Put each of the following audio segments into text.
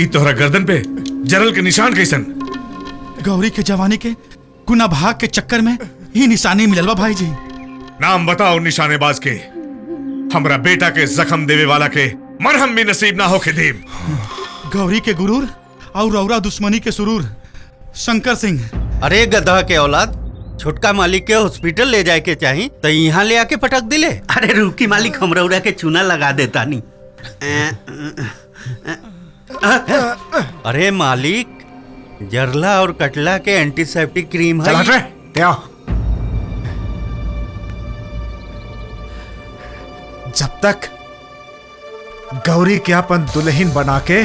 ई तोहरा गर्दन पे जरल के निशान कैसन? गौरी के जवानी के गुना भाग के चक्कर में ही निशानी मिलल बा भाई जी। नाम बताओ निशानेबाज के। हमरा बेटा के जख्म देवे वाला के मरहम भी नसीब ना होके देव। गौरी के गुरूर और रौरा दुश्मनी के सुरूर शंकर सिंह। अरे गधा के औलाद, छोटका मालिक के हॉस्पिटल ले जाए के चाहिए तो यहाँ ले आके पटक दिले। अरे रुकी मालिक, हम रौरा के चूना लगा देता नहीं। अरे मालिक, जरला और कटला के एंटीसेप्टिक क्रीम है। जब तक गौरी के अपन दुल्हन बना के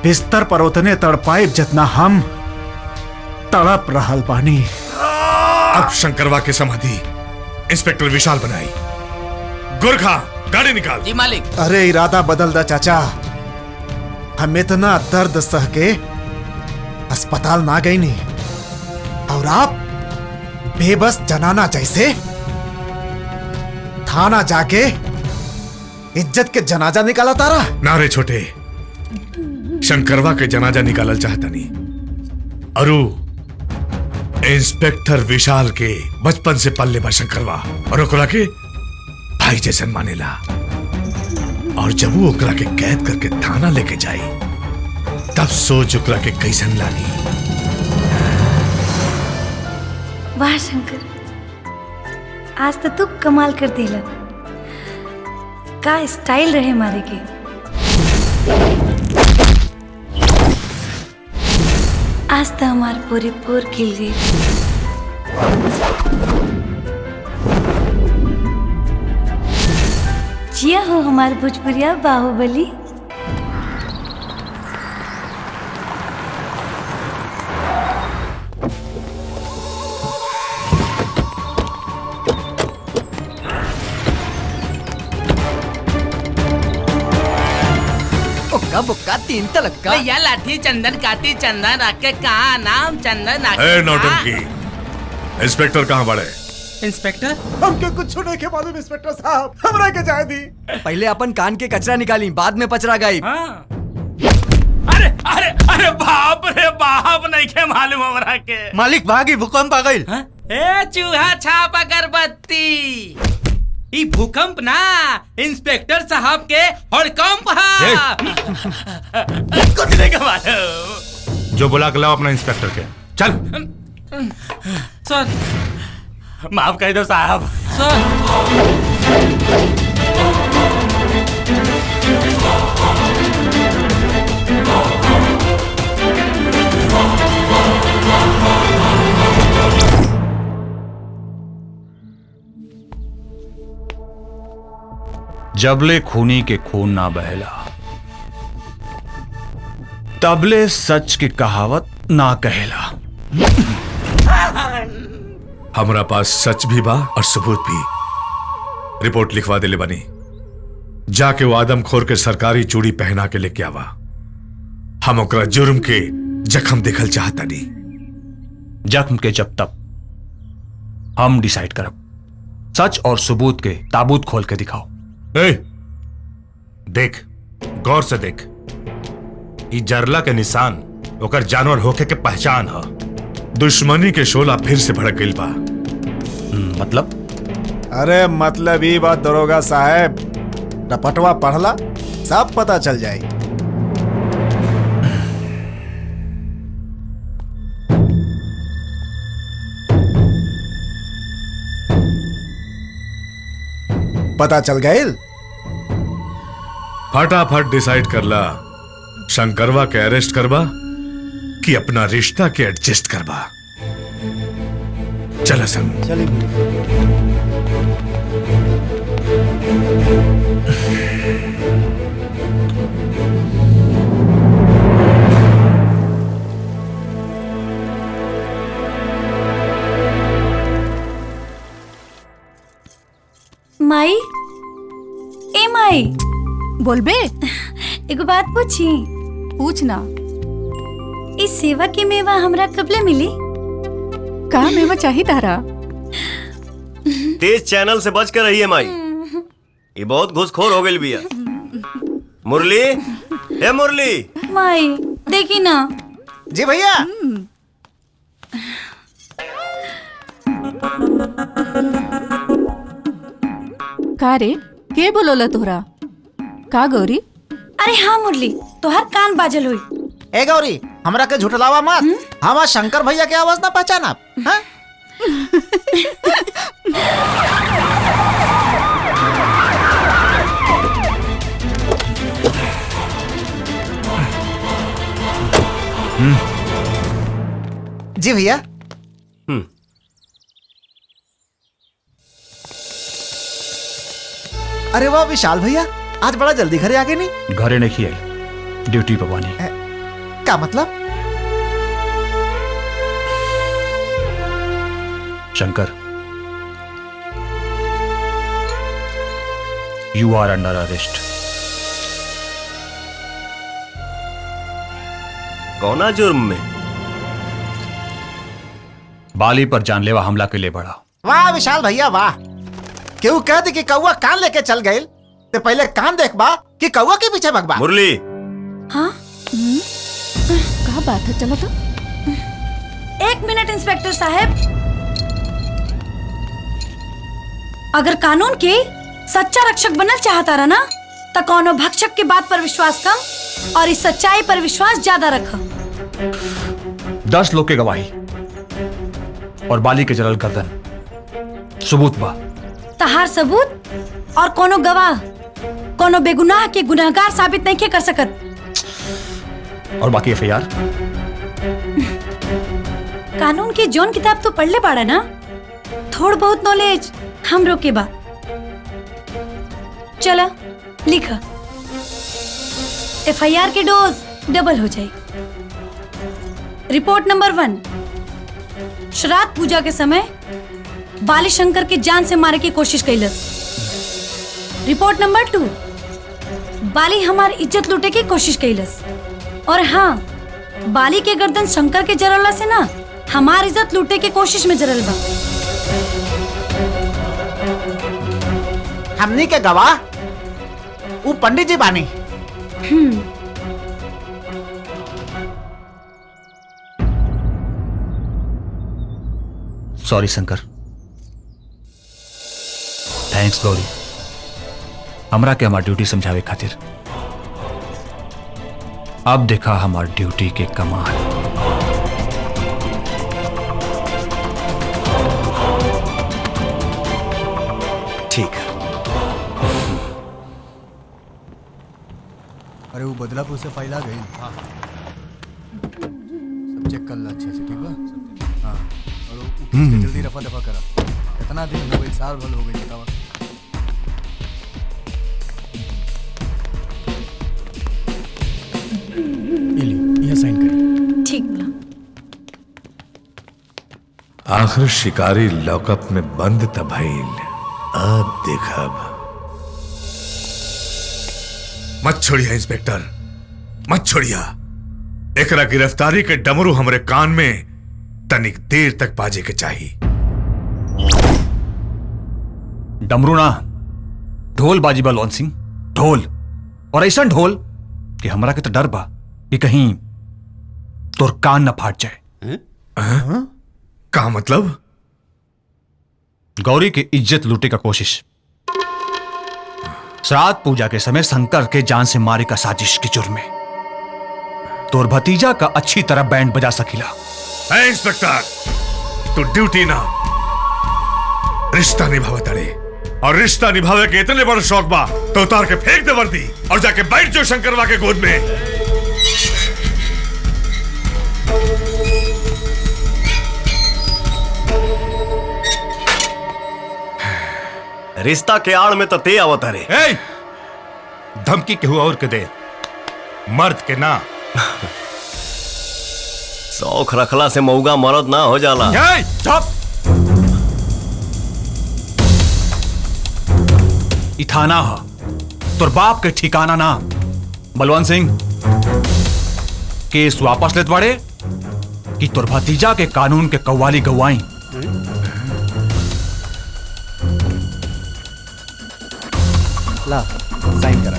बिस्तर पर उतने तड़पाए जितना हम तड़प रहल बानी। अब शंकरवा के समाधि इंस्पेक्टर विशाल बनाई। गुरखा गाड़ी निकाल। जी मालिक। अरे इरादा बदल दा चाचा, हम इतना दर्द सह के अस्पताल ना गई नहीं और आप बेबस जनाना जैसे थाना जाके इज्जत के जनाजा निकाला तारा। नारे छोटे, शंकरवा के जनाजा निकालल चाहता नहीं। अरु इंस्पेक्टर विशाल के बचपन से पल्ले बा शंकरवा और ओकरा के भाई जैसन मानेला। और जब वो ओकरा के कैद करके थाना लेके जाई तब सोच ओकरा के कैसन लागी। वाह शंकर, आज तो तू कमाल कर दिला। का स्टाइल रहे मारे के। आज तो हमार पूरी पोर खिल गई। जिया हो हमार भोजपुरिया बाहुबली। बुक्का तीन तलक्का भैया, लाठी चंदन काटी चंदन आके कहा नाम चंदन आके। नौटंकी, इंस्पेक्टर कहाँ बड़े? इंस्पेक्टर हमके कुछ नहीं के मालूम इंस्पेक्टर साहब, हमरा के जाए दी। पहले अपन कान के कचरा निकाली, बाद में पचरा गई। अरे अरे अरे बाप रे बाप, नहीं के मालूम हमरा के। मालिक भागी, भूकंप आ गई। ए चूहा छाप अगरबत्ती, ई भूकंप ना इंस्पेक्टर साहब के हड़कंप है। कुछ नहीं के मालूम। जो बुला के लाओ अपना इंस्पेक्टर के। चल। सर माफ कर दो साहब। सर जबले खूनी के खून ना बहला, तबले सच की कहावत ना कहेला। हमरा पास सच भी बा और सबूत भी। रिपोर्ट लिखवा दे ले बनी। जाके वो आदमखोर के सरकारी चूड़ी पहना के लेके आवा। हम ओकरा जुर्म के जख्म देखल चाहता नहीं। जख्म के जब तक हम डिसाइड करब। सच और सबूत के ताबूत खोल के दिखाओ। देख, गौर से देख। ई जरला के निशान ओकर जानवर होके के पहचान है। दुश्मनी के शोला फिर से भड़क गई बा। मतलब? अरे मतलब ही बात दरोगा साहब, रपटवा पढ़ला सब पता चल जाए। पता चल गए। फटाफट डिसाइड करला, शंकरवा के अरेस्ट करवा कि अपना रिश्ता के एडजस्ट करवा। चल हसन। माई, ए माई, बोलबे? एगो बात पूछी। पूछना। इस सेवा की मेवा हमरा कबले मिली? का मेवा चाहिए तारा? तेज चैनल से बच कर रहिए माई, ये बहुत घुसखोर हो गई बिया। मुरली, ए मुरली। माई देखी ना। जी भैया। का रे के बोलोला तोहरा? का गौरी? अरे हाँ मुरली, तोहर कान बाजल हुई। ए गौरी, हमरा के झुठलावा मत। हम शंकर भैया के आवाज ना पहचाना। हाँ? जी भैया। अरे वाह विशाल भैया, आज बड़ा जल्दी घरे आ गए नहीं? घरे नहीं आई, ड्यूटी पे बानी। क्या मतलब? Shankar, you are under arrest. कौना जुर्म में? बाली पर जानलेवा हमला के लिए बढ़ा। वाह विशाल भैया वाह। क्यों कह दी कि कौआ कान लेके चल गए, तो पहले कान देखबा कि कौआ के पीछे भगबा। मुरली। हाँ? क्या बात है, चलो तो। 1 मिनट इंस्पेक्टर साहब। अगर कानून के सच्चा रक्षक बनना चाहता रहा ना, तो कौनो भक्षक के बात पर विश्वास कम और इस सच्चाई पर विश्वास ज्यादा रखा। 10 लोग के गवाही और बाली के जलल गर्दन सबूत बा। तहार सबूत और कोनो गवाह कोनो बेगुनाह के गुनहगार साबित नहीं कर सकत। और बाकी एफआईआर? कानून की जौन किताब तो पढ़ ले पाड़ा ना, थोड़ बहुत नॉलेज हम रोके बा। चला लिखा, एफआईआर के डोज डबल हो जाए। रिपोर्ट नंबर 1, श्राद्ध पूजा के समय बाली शंकर के जान से मारे की कोशिश कैलस। रिपोर्ट नंबर 2, बाली हमार इज्जत लूटे की कोशिश कैलस। और हाँ, बाली के गर्दन शंकर के जरला से ना हमार इज्जत लूटे की कोशिश में जरल बा। हमनी के गवाह वो पंडित जी बानी। सॉरी शंकर। थैंक्स गौरी, हमरा के हमार ड्यूटी समझावे खातिर। अब देखा हमार ड्यूटी के कमाल। ठीक है। अरे वो बदलापुर से फाइल आ गई। हाँ। सब चेक कर ला अच्छे से, ठीक है? हाँ। और वो जल्दी रफा दफा करा। कितना दिन हो गए, साल भर हो गए, बतावा। ये साइन करिए। ठीक बा। आखिर शिकारी लॉकअप में बंद त भइल, अब देखब। मत छोड़िया इंस्पेक्टर, मत छोड़िया। एकरा गिरफ्तारी के डमरू हमरे कान में तनिक देर तक बाजे के चाहिए। डमरू ना, ढोल बाजी बा लोन सिंह, ढोल। और ऐसा ढोल कि हमरा के तो डर बा कि कहीं तोर कान न फाट जाए। का मतलब? गौरी की इज्जत लूटे का कोशिश, श्राद्ध पूजा के समय शंकर के जान से मारे का साजिश के जुर्म में तोर भतीजा का अच्छी तरह बैंड बजा सकीला। इंस्पेक्टर, तू ड्यूटी ना रिश्ता निभावत अड़े, और रिश्ता निभावे के इतने बड़ा शौक बा तो उतार के फेंक दे वर्दी और जाके बैठ जाओ शंकरवा के गोद में। रिश्ता के आड़ में तो ते आवत रे। धमकी केहू और के दे, मर्द के ना। शौक रखला से मऊगा मर्द ना हो जाला। चुप। ई थाना हा, तोर बाप के ठिकाना ना। बलवंत सिंह, केस वापस लेत बाड़े कि तोर भतीजा के कानून के कव्वाली गवाई। ला साइन करा।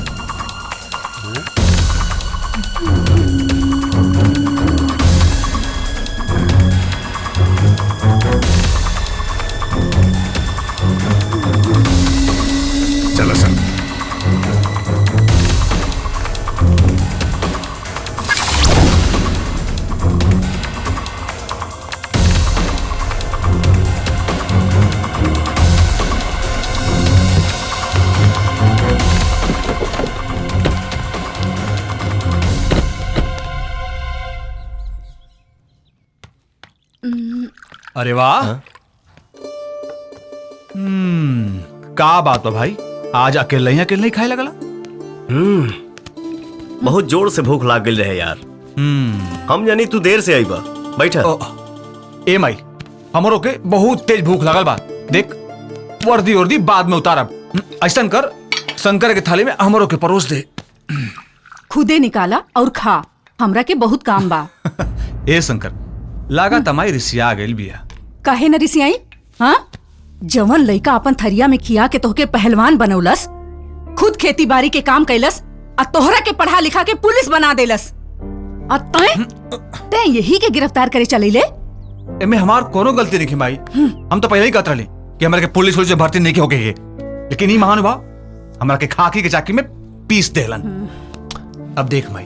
अरे वाह। का बात है भाई, आज अकेले ही खाए लगला? बहुत जोर से भूख लाग गई रहे यार। हम जानी तू देर से आई बा। बैठा। ए माई, हमरो के बहुत तेज भूख लगल बा। देख वर्दी बाद में उतारब। ऐसा कर, शंकर के थाली में हमरो के परोस दे। खुदे निकाला और खा, हमरा के बहुत काम बा। ए शंकर, लागा तमाई रिसिया गइल बिया। काहे न रिसियाई? हाँ, जवन लइका अपन थरिया में खिया के तोहके पहलवान बनौलस, खुद खेती बाड़ी के काम कैलस, आ तोहरा के पढ़ा लिखा के पुलिस बना देलस, आ तैं यही के गिरफ्तार करे चलीले? एमे हमार कोनो गलती नहीं माई। हम तो पहले ही कहत रहली कि हमरा के पुलिस से भर्ती नहीं होके है, लेकिन ई महानुभाव हमरा के खाकी के चाकी में पीस देलन। अब देख माई,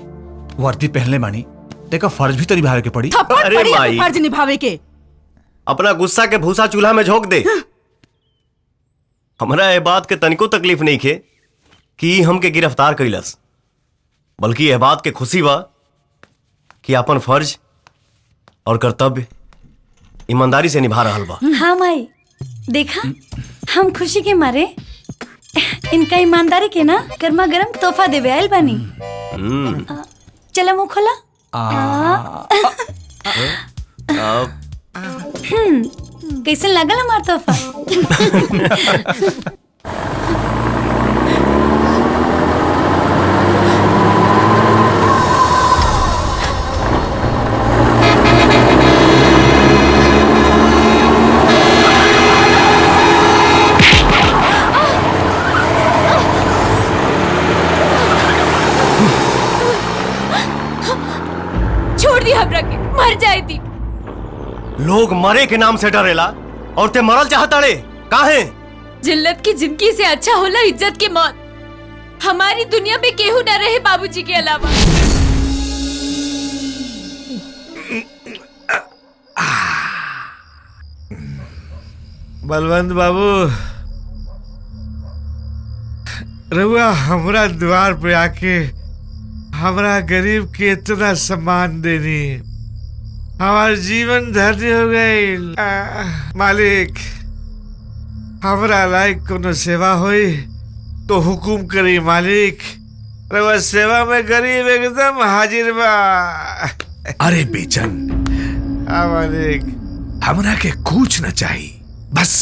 वर्दी पहनले मानी तेका फर्ज भी तो निभावे के पड़ी। थप्पड़ पड़ी अपने फर्ज निभावे के। अपना गुस्सा के भूसा चूल्हा में झोंक दे। हमरा ये बात के तनिको तकलीफ नहीं खे कि हमके गिरफ्तार कैलस, बल्कि यह बात के खुशी बा कि अपन फर्ज और कर्तव्य ईमानदारी से निभा रहल बा। हाँ माई, देखा हम खुशी के मारे इनका ईमानदारी के ना गर्मा गर्म तोहफा देवे आयल बानी। चला मुँह खोला। कैसे लगल हमार तोहफा? छोड़ दी हमरा के, मर जाए दी। लोग मरे के नाम से डरेला और ते मरल चाहता रे काहे? जिल्लत की जिंदगी से अच्छा होला इज्जत की मौत। हमारी दुनिया में केहू न रहे बाबूजी के अलावा। बलवंत बाबू, रउआ हमरा द्वार पे आके हमरा गरीब के इतना सम्मान देनी, हमार जीवन धन्य हो गई। मालिक, हमरा लायक कोनो सेवा होई तो हुकुम करी मालिक। रउआ सेवा में गरीब एकदम हाजिर बा। अरे बेचन, हाँ मालिक, हमरा के कुछ न चाहिए, बस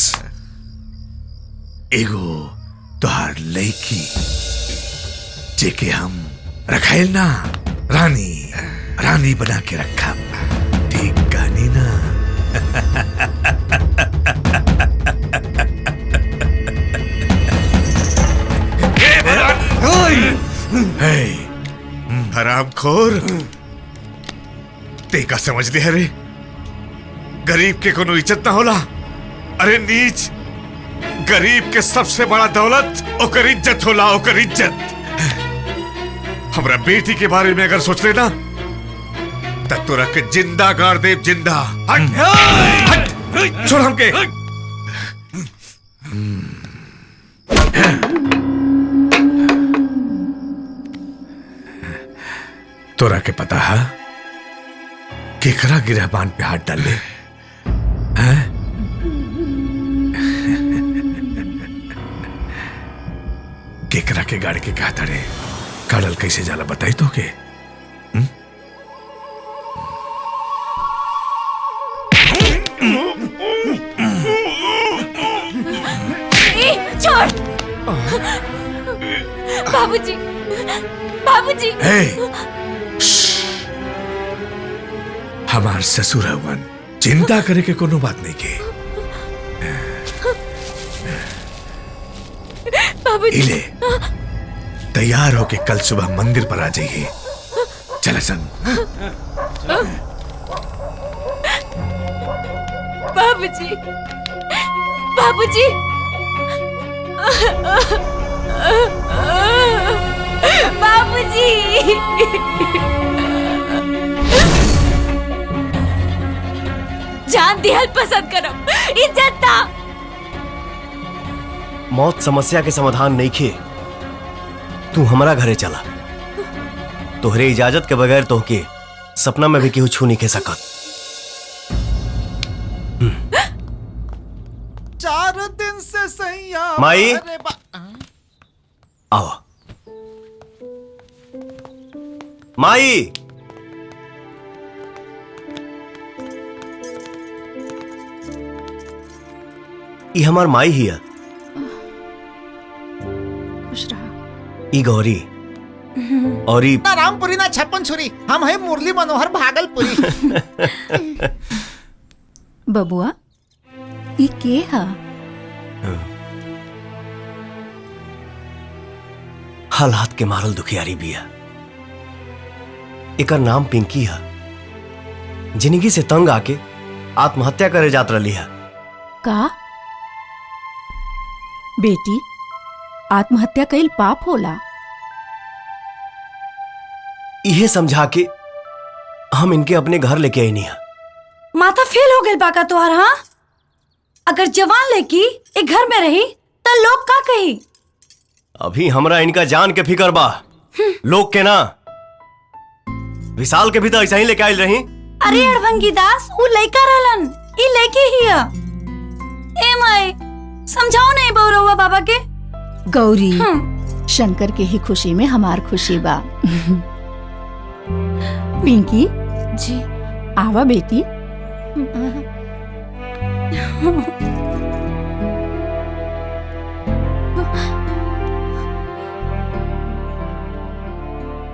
एगो तोहार लड़की जेके हम रखाइल ना रानी बना के रखा। ठीक कहानी ना? हरामखोर, ते का समझ लिया रे? गरीब के कोनो इज्जत ना होला? अरे नीच, गरीब के सबसे बड़ा दौलत ओकर इज्जत होला, ओकर इज्जत। हमरा बेटी के बारे में अगर सोच लेना तब तो रख के जिंदा गाड़ दे, जिंदा। हट, हट, छोड़ हमके। तोरा के पता है केकरा गिरहबान पे हाथ डाल ले? केकरा के गाड़ी के कहा तड़े काड़ल कैसे जाला बताई तो के? छोड़ बाबूजी, बाबूजी। हमार ससुर हवन, चिंता करे के कोनो बात नहीं के। बाबूजी, इले तैयार होके कल सुबह मंदिर पर आ जाइए। चल सन। बाबूजी, बाबूजी, बाबूजी। जान दिहल पसंद करम, इज्जत ना। मौत समस्या के समाधान नहीं खे। तू हमारा घरे चला, तोहरे इजाजत के बगैर तोहके सपना में भी केहू छू नहीं खे सकत। माई आओ माई। ई हमार माई हिया। खुश रहा। ई गौरी और ई ना रामपुरी ना छप्पन छुरी, हम है मुरली मनोहर भागलपुरी। बबुआ ई के हा? हालात के मारल दुखियारी बिया। एकर नाम पिंकी है। जिंदगी से तंग आके आत्महत्या करे जात रही है। का बेटी आत्महत्या कईल पाप होला? इहे समझा के हम इनके अपने घर लेके आई नहीं है। माथा फेल हो गई बाका तुहार। हाँ, अगर जवान लड़की एक घर में रही तो लोग का कही? अभी हमरा इनका जान के फिकर बा, लोग के ना। विशाल के भी तो ऐसा ही लेके आयल रही। अरे अड़भंगी दास, वो लड़का रहलन, ई लड़की हिया। ए माई, समझाओ नहीं बौरवा बाबा के। गौरी, शंकर के ही खुशी में हमार खुशी बा। पिंकी जी आवा बेटी।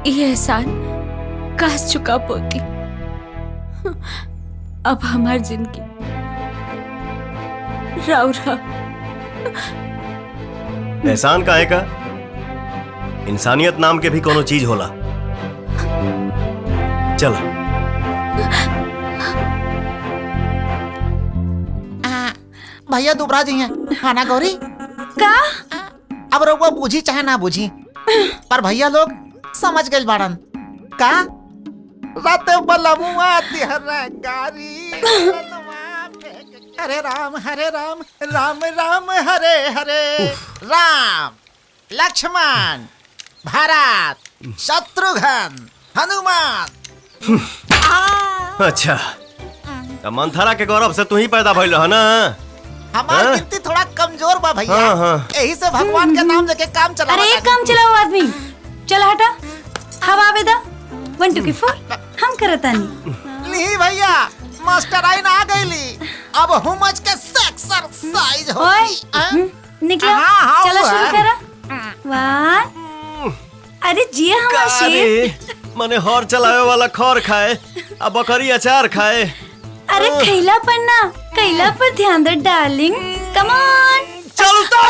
ये एहसान काश चुका पोती। अब हमार जिंदगी राउरा। एहसान काहे का? इंसानियत नाम के भी कोनो चीज होला। चल भैया दुबरा जी हैं। खाना गौरी का? अब रउआ बूझी चाहे ना बूझी, पर भैया लोग समझ गए बाड़न। का रात बलमुआ तिहरा गारी। हरे राम राम राम हरे हरे। राम लक्ष्मण भरत शत्रुघ्न हनुमान। अच्छा, तो मंथरा के गौरव से तू ही पैदा भइल रह ना। हमार गिनती थोड़ा कमजोर बा भैया। हाँ। यही से भगवान के नाम लेके काम चला। अरे एक काम चलाओ आदमी, चल हटा। हवा आवेदा 1 2 4 हम करतानी। ली भैया, मास्टर आइन आ गईली। अब हुमज के एक्सरसाइज हो। निकलो, चलो शुरू करा। 1 अरे जी हमारा शेर। मने हॉर चलावे वाला खौर खाए, अब बकरी अचार खाए। अरे खैला पर ना, कैला पर ध्यान दे डार्लिंग। कम ऑन चलता।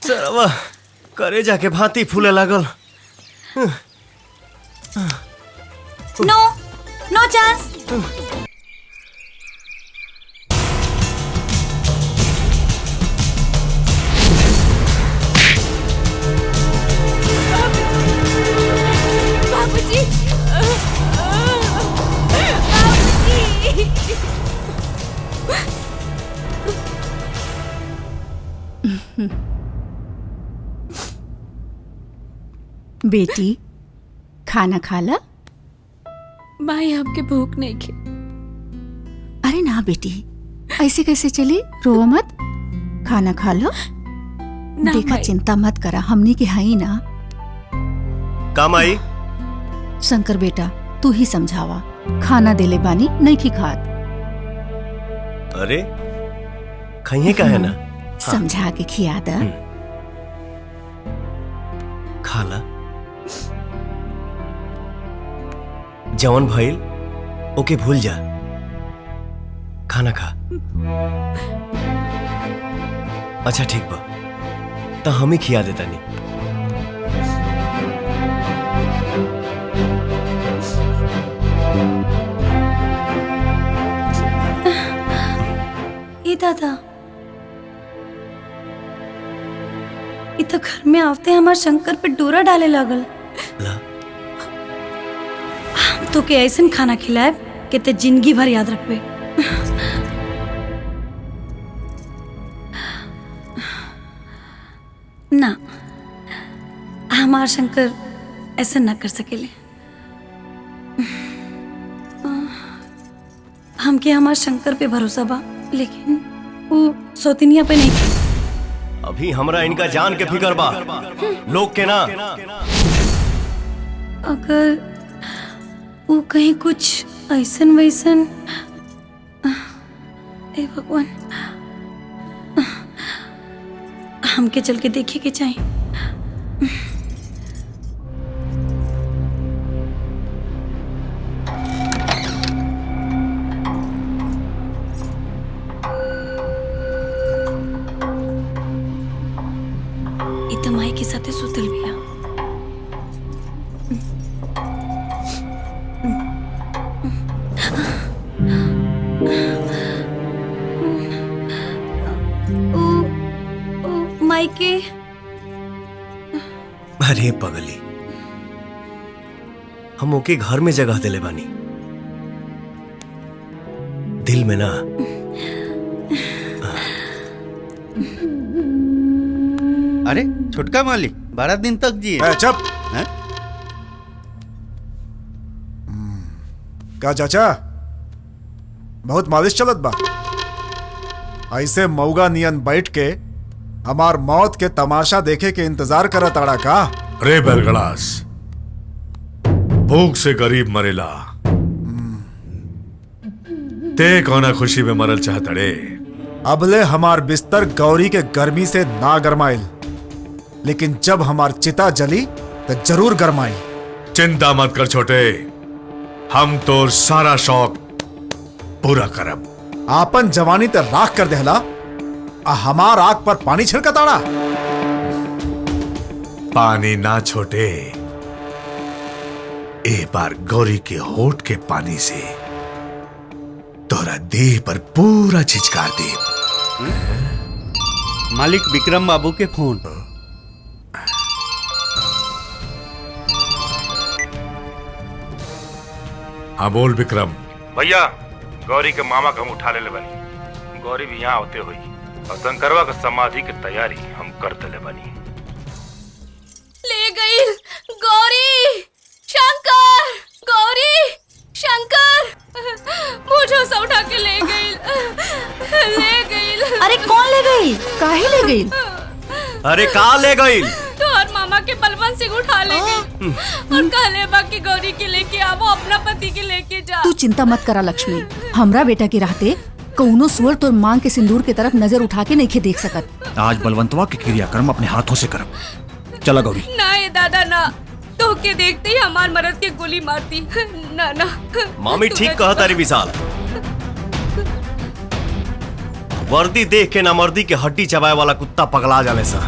सरवा करे जाके भांति फूले लागल। नो चांस। बाबूजी, बेटी खाना खाला? माई हमके भूख नहीं खे। अरे ना बेटी, ऐसे कैसे चली? रो मत, खाना खा लो। देखा चिंता मत करा, हमनी के हाई ना। काम आई शंकर बेटा तू ही समझावा, खाना देले बानी नहीं की खात। अरे खाइए का है ना। समझा के खिया दा। खाला जवन भइल ओके भूल जा, खाना खा। अच्छा ठीक बा, तो हम ही खिया देता नहीं। ये दादा, ये तो घर में आते हमारे शंकर पे डोरा डाले लागल। तो के ऐसा खाना खिलाए कि ते जिंदगी भर याद रखबे। ना, हमार शंकर ऐसा ना कर सकेले। हमके हमार शंकर पे भरोसा बा। लेकिन वो सौतनिया पे नहीं। अभी हमरा इनका जान के फिकर बा, लोग के ना। अगर वो कहीं कुछ ऐसन वैसन, ए भगवान, हमके चल के देखे के चाहिए। माई के साथे सुतल बिया। माई के अरे पगली, हम ओके घर में जगह दिले बानी, दिल में ना। अरे छोटका मालिक 12 दिन तक जिए। चुप। का चाचा बहुत मालिश चलत बा? ऐसे मौगा नियन बैठ के हमार मौत के तमाशा देखे के इंतजार करत आड़ा का? रे बेलगड़ास, भूख से गरीब मरेला, ते कौना खुशी में मरल चाहतड़े? अबले हमार बिस्तर गौरी के गर्मी से ना गरमाइल, लेकिन जब हमार चिता जली तो जरूर गरमाई। चिंता मत कर छोटे, हम तो सारा शौक पूरा करब। आपन जवानी ते राख कर देहला, हमार आग पर पानी छिड़कताड़ा। पानी ना छोटे, एक बार गौरी के होठ के पानी से तोरा देह पर पूरा छिचकार दे। मालिक विक्रम बाबू के फोन। हाँ बोल विक्रम। भैया, गौरी के मामा के हम उठा ले बनी, गौरी भी यहाँ होते हुई, और शंकरवा के समाधि की तैयारी हम करते ले बनी। ले गई गौरी, शंकर, गौरी, शंकर, मुझे से उठा के ले गई। अरे कौन ले गई? काहे ले गई? अरे का ले गई? तो और मामा के बलवंत सिंह उठा ले गई और कहले बाकी गौरी के लेके आवो, अपना पति के लेके जा। तू चिंता मत करा लक्ष्मी, हमरा बेटा के रहते कौनो सुअर तोर मांग के सिंदूर के तरफ नजर उठा के नहीं देख सकत। आज बलवंतवा के क्रियाक्रम अपने हाथों से करब। चला गौरी। ना ये दादा ना, तो के देखते ही हमार मर्द के गोली मारती। ना ना मामी ठीक कहा तारी विशाल, वर्दी देख के ना मर्दी के हड्डी चबाए वाला कुत्ता पगला जाने सा,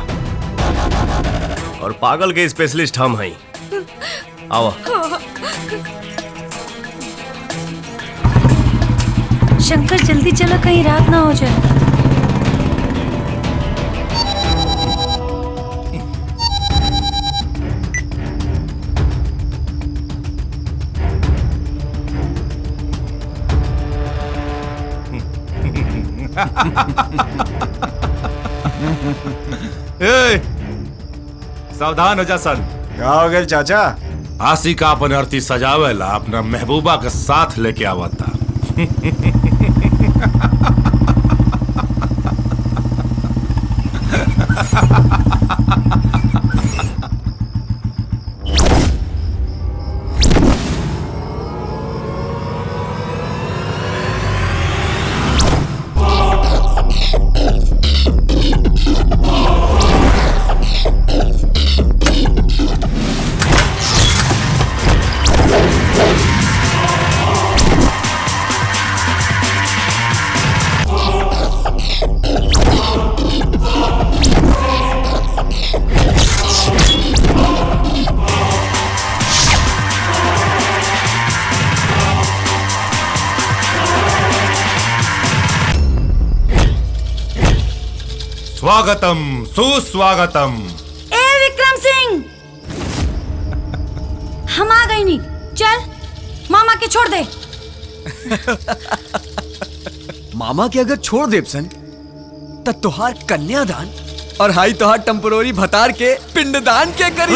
और पागल के स्पेशलिस्ट हम हैं। आओ शंकर, जल्दी चलो, कहीं रात ना हो जाए। सावधान हो जा सन। क्या हो गया चाचा? आशिका अपन अर्थी सजावेला अपना महबूबा के साथ लेके आवता। स्वागतम सुस्वागतम। ए विक्रम सिंह, हम आ गई नहीं, चल मामा के छोड़ दे। मामा के अगर छोड़ देव सन त तोहार कन्यादान और हाई तोहार टेम्पोररी भतार के पिंडदान के करी।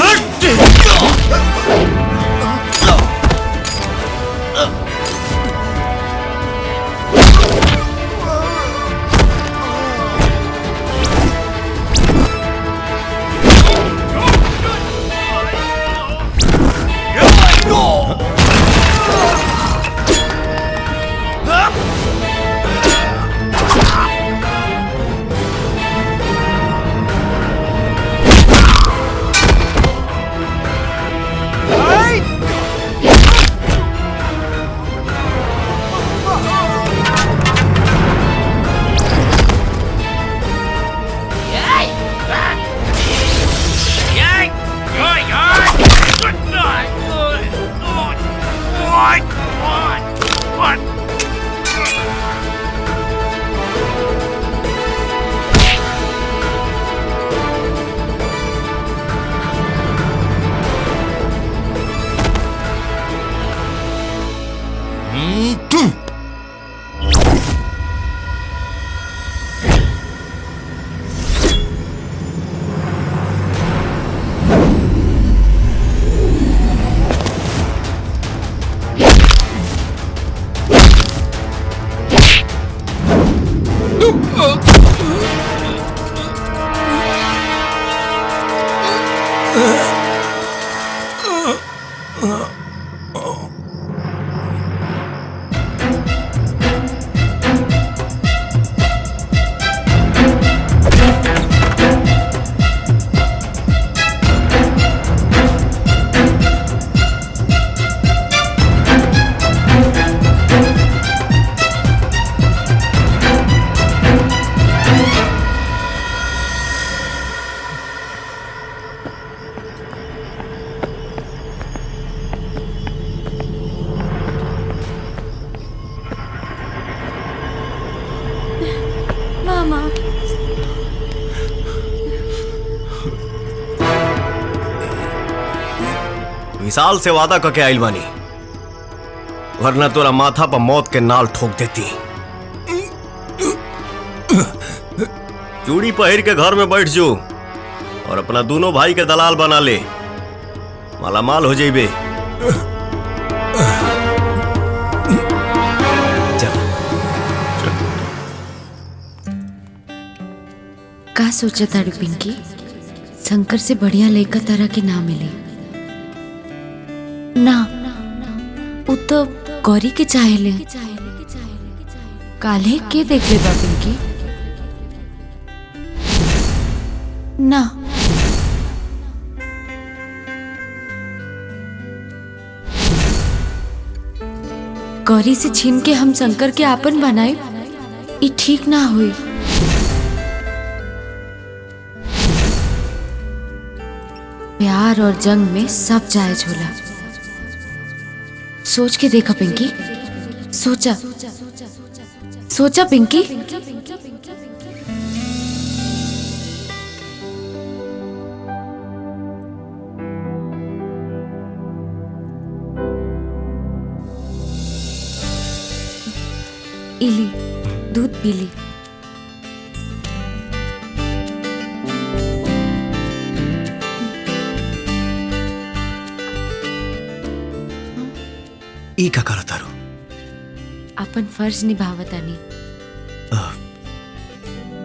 मामा विशाल से वादा करके आइल बानी, वरना तोरा माथा पर मौत के नाल ठोक देती। चूड़ी पहिर के घर में बैठ जो और अपना दोनों भाई के दलाल बना ले, मालामाल हो जाइबे। का सोचा ताड़ी पिंकी, शंकर से बढ़िया लड़का तरह के ना मिले ना, वो तो गौरी के चाहेले। काले के देख ले बा पिंकी ना, गौरी से छीन के हम शंकर के आपन बनाए, ये ठीक ना हुई। प्यार और जंग में सब जायज होला। सोच के देखा पिंकी, सोचा सोचा पिंकी। इली दूध पी ली। ई का करत तारू? अपन फर्ज निभावतानी।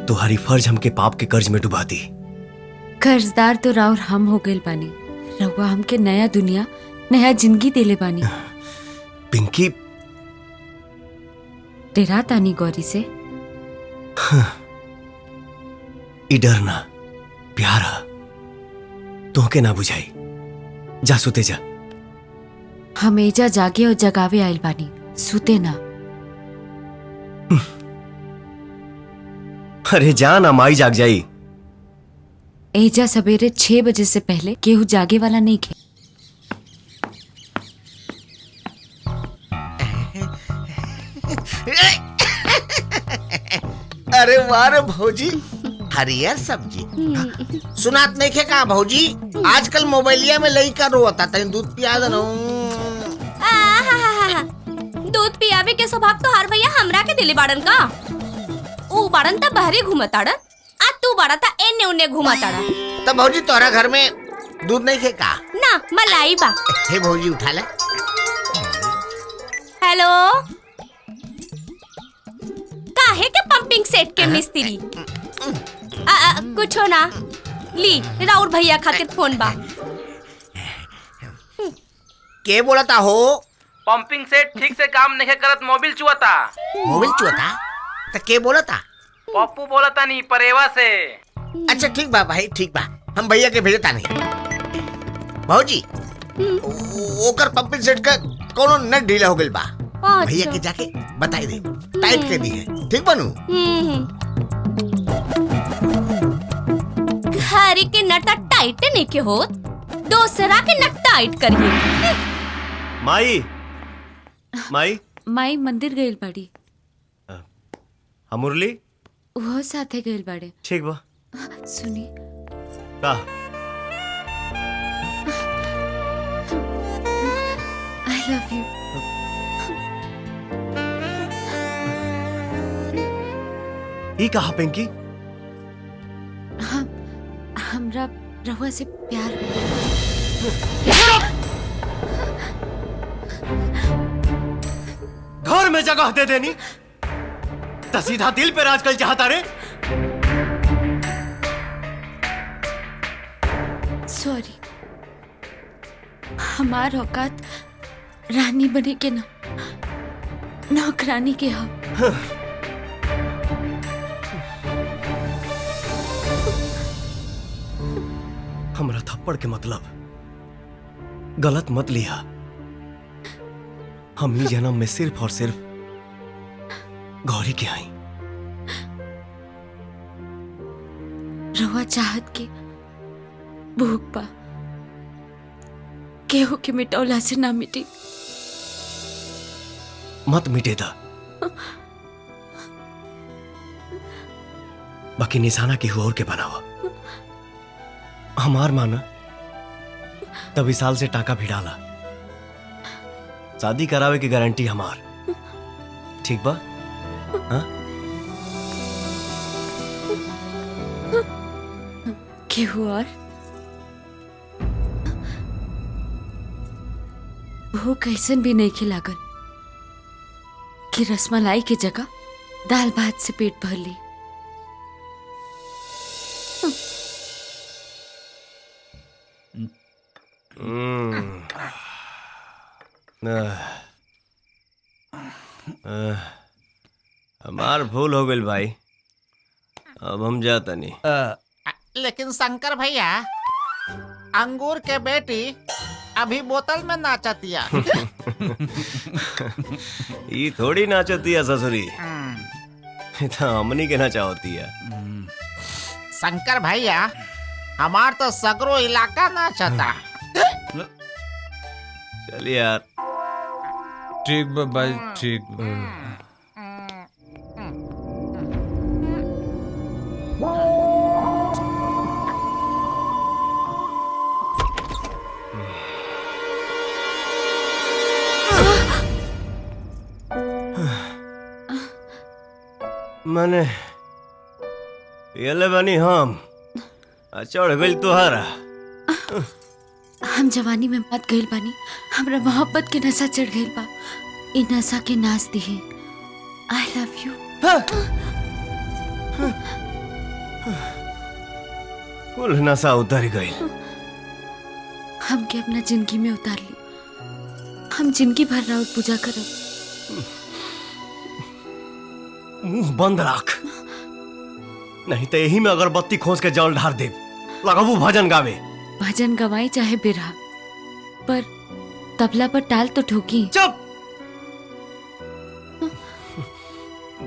तुम्हारी फर्ज हमके पाप के कर्ज में डुबा दी। कर्जदार तो राउर हम हो गए बानी, रउआ हमके नया दुनिया नया जिंदगी देले बानी। पिंकी डेरा तानी गौरी से। ई डरना प्यारा तोहके ना बुझाई। जा सुते जा। हम एजा जागे और जगावे आइल बानी, सुते ना। अरे जान माई जाग जाई। एजा सवेरे 6 बजे से पहले केहू जागे वाला नहीं खे। अरे वाह रे भौजी, हरियर सब्जी। सुनात नहीं खे का भौजी, आजकल मोबाइलिया में लइका रोता, तनी दूध पिया दे ना। दूध पियावे के स्वभाव तो हर भैया हमरा के दिले बाड़न का। ऊ बाड़न त बहरे घूमताड़न, आ तू बाड़ा ता एने उने घूमताड़ा। तब भौजी तोरा घर में दूध नहीं खे का? ना मलाई बा। हे भौजी उठा ले। हेलो, काहे के पंपिंग सेट के मिस्त्री? कुछो ना, ली राउर भैया खातिर फोन बा। के बोलता हो? पंपिंग सेट ठीक से काम नहीं करत, मोबिल चुआता। मोबिल चुआता? तो के बोलता? पप्पू बोलता नहीं, परेवा से। अच्छा ठीक बा भाई, ठीक बा, हम भैया के भेजता नहीं। भौजी ओकर पंपिंग सेट का कोनो नट ढीला हो गइल बा, भैया के जाके बताई दे, टाइट कर दी है। ठीक बनू? घरी के नट टाइट नहीं के होत, दोसरा के नक टाइट करिए। माई माई माई मंदिर गइल बाड़ी। हम मुरली वो साथे गइल बाड़े। ठीक बा। सुनी का आई लव यू। ई कहा पिंकी? हमरा रहुआ से प्यार हो गया। घर में जगह दे देनी तो सीधा दिल पे राज कर चाहता रे। सॉरी, हमार औकात रानी बने के ना नौकरानी के हो। हमरा थप्पड़ के मतलब गलत मत लिया। हम ही जन्म में सिर्फ और सिर्फ गौरी के आई। रहुआ चाहत के भूख पा केहू के मिटौला से ना मिटी। मत मिटे दा, बाकी निशाना केहू और के बनावा। हमार माना तभी साल से टाका भी डाला। शादी करावे की गारंटी हमार। ठीक बा? हाँ? केहू और वो कैसन भी नहीं खिलागल कि रसमलाई की जगह दाल भात से पेट भर ली। हमार भूल हो गई भाई, अब हम जाता नहीं। लेकिन शंकर भैया, अंगूर के बेटी अभी बोतल में नाचतिया। ये थोड़ी नाचती है ससुरी, तो हमनी के नाचावती है। शंकर भैया, हमार तो सगरो इलाका नाचता। चल यार। ठीक बा भाई, ठीक बा। मने ये बनी हम चढ़ गई तुहारा। हम जवानी में मत गइल बानी, हमरा मोहब्बत के नशा चढ़ गइल बा। इ नशा के नाच दिहे। I love you. कुल नशा उतर गई। हमके अपना जिंदगी में उतार ली। हम जिंदगी भर राउत पूजा करब। मुंह बंद रख, नहीं तो यही में अगरबत्ती खोज के जल ढार दे। लगाबू भजन गावे। भजन गवाई चाहे बिरहा, पर तबला पर ताल तो ठोकी। चुप।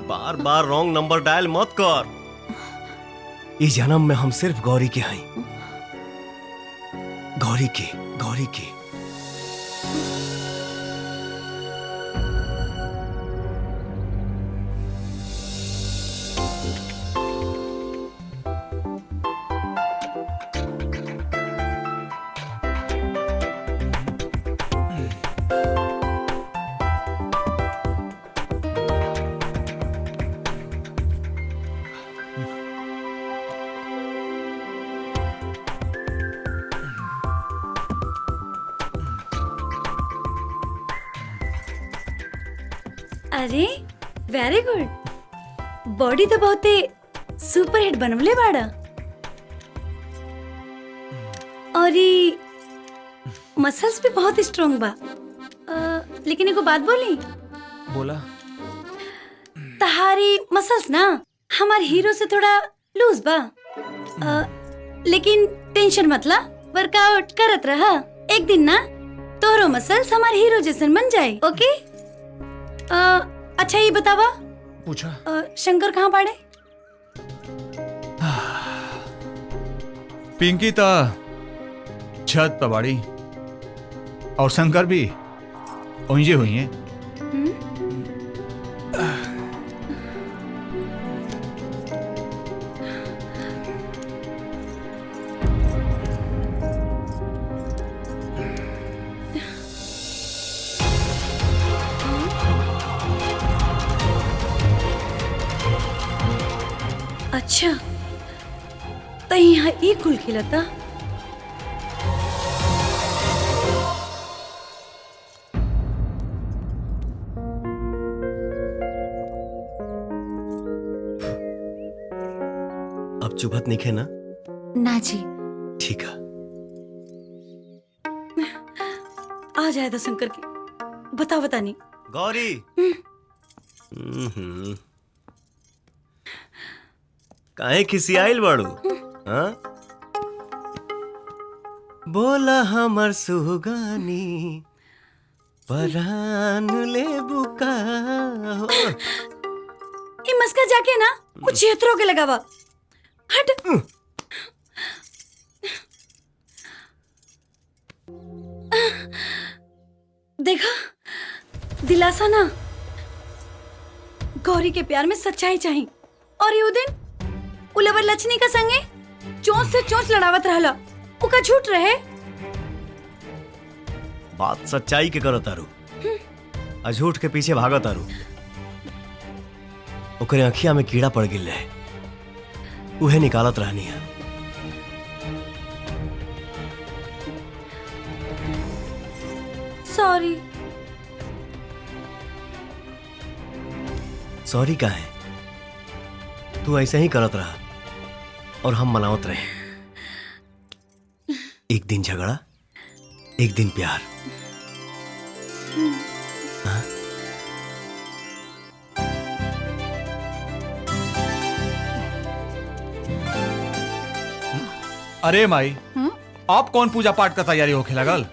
बार बार रॉन्ग नंबर डायल मत कर। इस जन्म में हम सिर्फ गौरी के हैं। गौरी के, गौरी के। अरे वेरी गुड। बॉडी तो बहुते सुपर हिट बनवले बाड़ा। और ये मसल्स भी बहुत स्ट्रांग बा। लेकिन एगो बात बोली। बोला। तहारी मसल्स ना हमार हीरो से थोड़ा लूज बा। लेकिन टेंशन मतला, वर्कआउट करत रहा। एक दिन ना तोहरो मसल्स हमार हीरो जैसन बन जाए। ओके? अच्छा ये बतावा, पूछा। शंकर कहाँ बाड़े? पिंकी ता छत पर बाड़ी और शंकर भी ओंजे हुई हैं। अच्छा तो यहाँ ई कुल खिलता। अब चुभत नहीं खे ना? ना जी। ठीक है। आ जाए तो शंकर की बता नहीं। गौरी। काहे खिसियाइल बाड़ू? हाँ? बोला हमर सुगानी परान ले बुका हो। ये मस्का जाके ना कुछ क्षेत्रों के लगावा। हट। देखा दिलासा ना, गौरी के प्यार में सच्चाई चाहिए। और ये दिन उलवर लक्ष्मी का संगे चोंच से चोंच लड़ावत रहला, उका झूठ रहे। बात सच्चाई के करो तारू, अझूठ के पीछे भागा तारू। ओकरे अखिया में कीड़ा पड़ गिल रहे, उहे निकालत रहनी है। सॉरी। सॉरी का है? तू ऐसे ही करत रहा और हम मनावत रहे। एक दिन झगड़ा, एक दिन प्यार। हाँ? अरे माई, आप कौन पूजा पाठ का तैयारी होके लगल?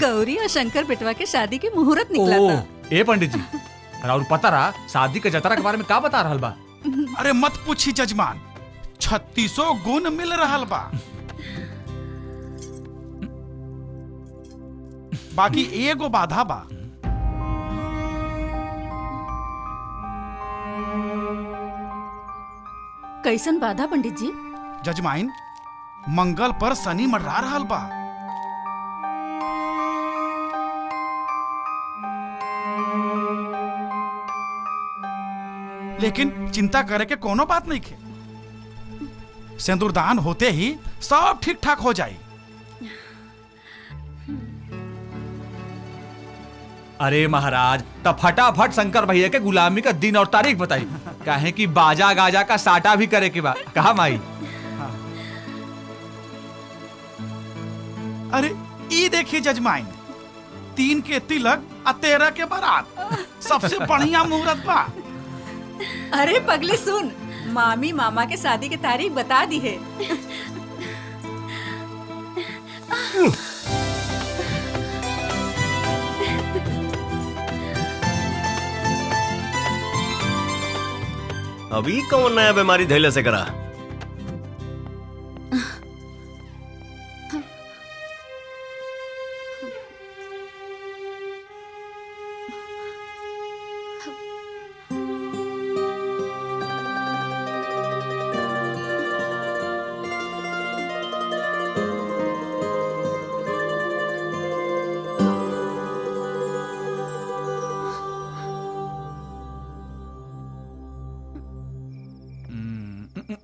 गौरी और शंकर बेटवा के शादी के मुहूर्त निकला था। ए पंडित जी, और पता रहा शादी के जतरा के बारे में का बता रहल बा? अरे मत पूछी जजमान, 3600 गुण मिल रहल बा। बाकी एगो बाधा बा। कैसन बाधा पंडित जी? जजमाइन, मंगल पर शनि मंडरा रहल बा। लेकिन चिंता करे के कोनो बात नहीं खे। सिंदूरदान होते ही सब ठीक ठाक हो जाए। अरे महाराज, तब फटाफट शंकर भैया के गुलामी का दिन और तारीख बताई, काहे कि बाजा गाजा का साटा भी करे के बा। कहा माई? अरे ई देखिए जजमाइन, 3 के तिलक और 13 के बारात, सबसे बढ़िया मुहूर्त बा। अरे पगली सुन, मामी मामा के शादी की तारीख बता दी है। अभी कौन नया बीमारी धैले से करा?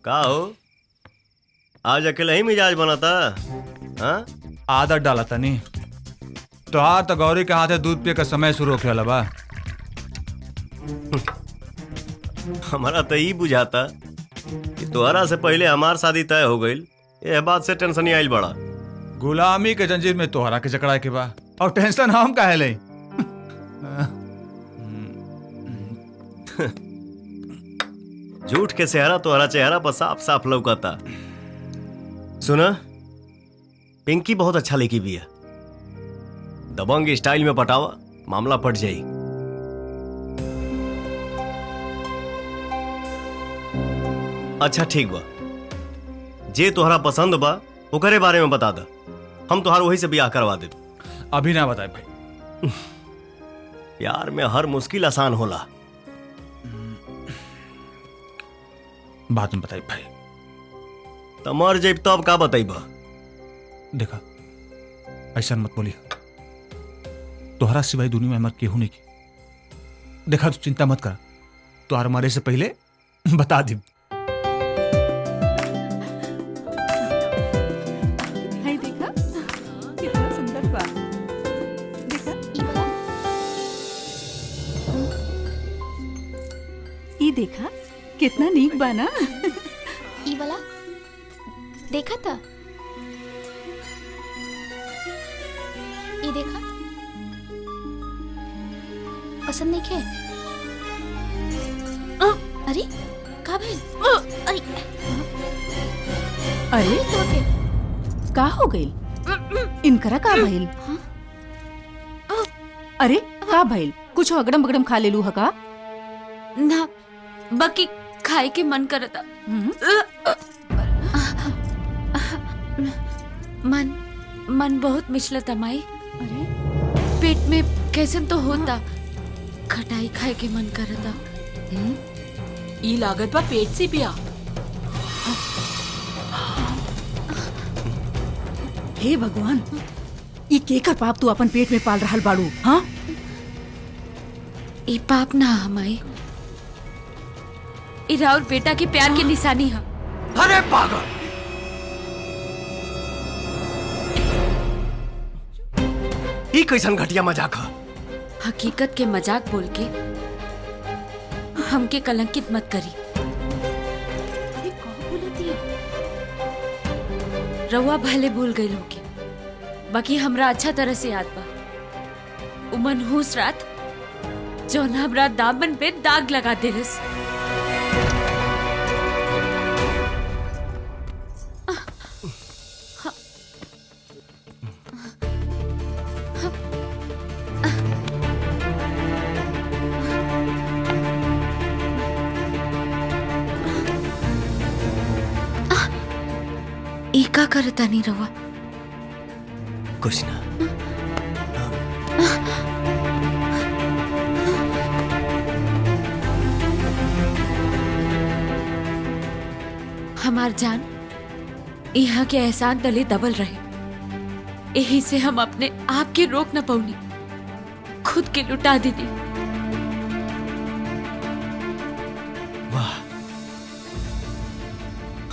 का हो, आज अकेला ही मिजाज बनाता? हाँ? आदत डाला था नहीं तो आज तो गौरी के हाथे दूध पिए का समय शुरू हो गया बा। हमारा तो यही बुझाता कि तुम्हारा से पहले हमार शादी तय हो गई। ये बात से टेंशन ही आइल बड़ा। गुलामी के जंजीर में तोहरा के जकड़ा के बा और टेंशन हम काहे ले? झूठ के सेहरा तोहरा चेहरा पर साफ साफ लौकाता। सुना, पिंकी बहुत अच्छा लेकी भी है। दबंग स्टाइल में पटावा, मामला पट जाई। अच्छा ठीक बा, जे तोहरा पसंद बा ओकरे बारे में बता दा। हम तुहार वही से ब्याह करवा दे। अभी ना बताए भाई। प्यार में हर मुश्किल आसान होला। बाद में बताई भाई। तमर जब तब का बताइबा? देखा ऐसा मत बोली, तोहरा सिवाय दुनिया में हमार केहू नहीं की। देखा तू चिंता मत कर, तोहर मारे से पहले बता दी। हाय देखा कितना सुंदर बा। देखा ई देखा कितना नीक बा ना। ई वाला देखा था? ये देखा पसंद नहीं खे? अरे का भइल? अरे अरे तो के का हो गइल? इनकरा का भइल? अरे का भइल? कुछ अगड़म बगड़म खा लेलू ह का? ना बाकी खाए के मन करता। मन बहुत मिचलता माई। अरे पेट में कैसन तो होता, खटाई खाए के मन करता। ई लागत बा पेट से पिया। हे भगवान, ई केकर पाप तू अपन पेट में पाल रहल बाड़ू? हाँ ई पाप ना हमाई, ई राउर बेटा के प्यार की निशानी है। अरे पागल, ई कैसन घटिया मजाक है? हकीकत के मजाक बोल के हमके कलंकित मत करी। रउआ भले भूल गई होगी, बाकी हमरा अच्छा तरह से याद बा। उ मनहूस रात जौन हमरा दामन पे दाग लगा देलस। का करता नहीं रवा? कुछ ना। हमार जान यहाँ के एहसान तले दबल रहे, यही से हम अपने आप के रोक न पौनी, खुद के लुटा दीदी। वाह,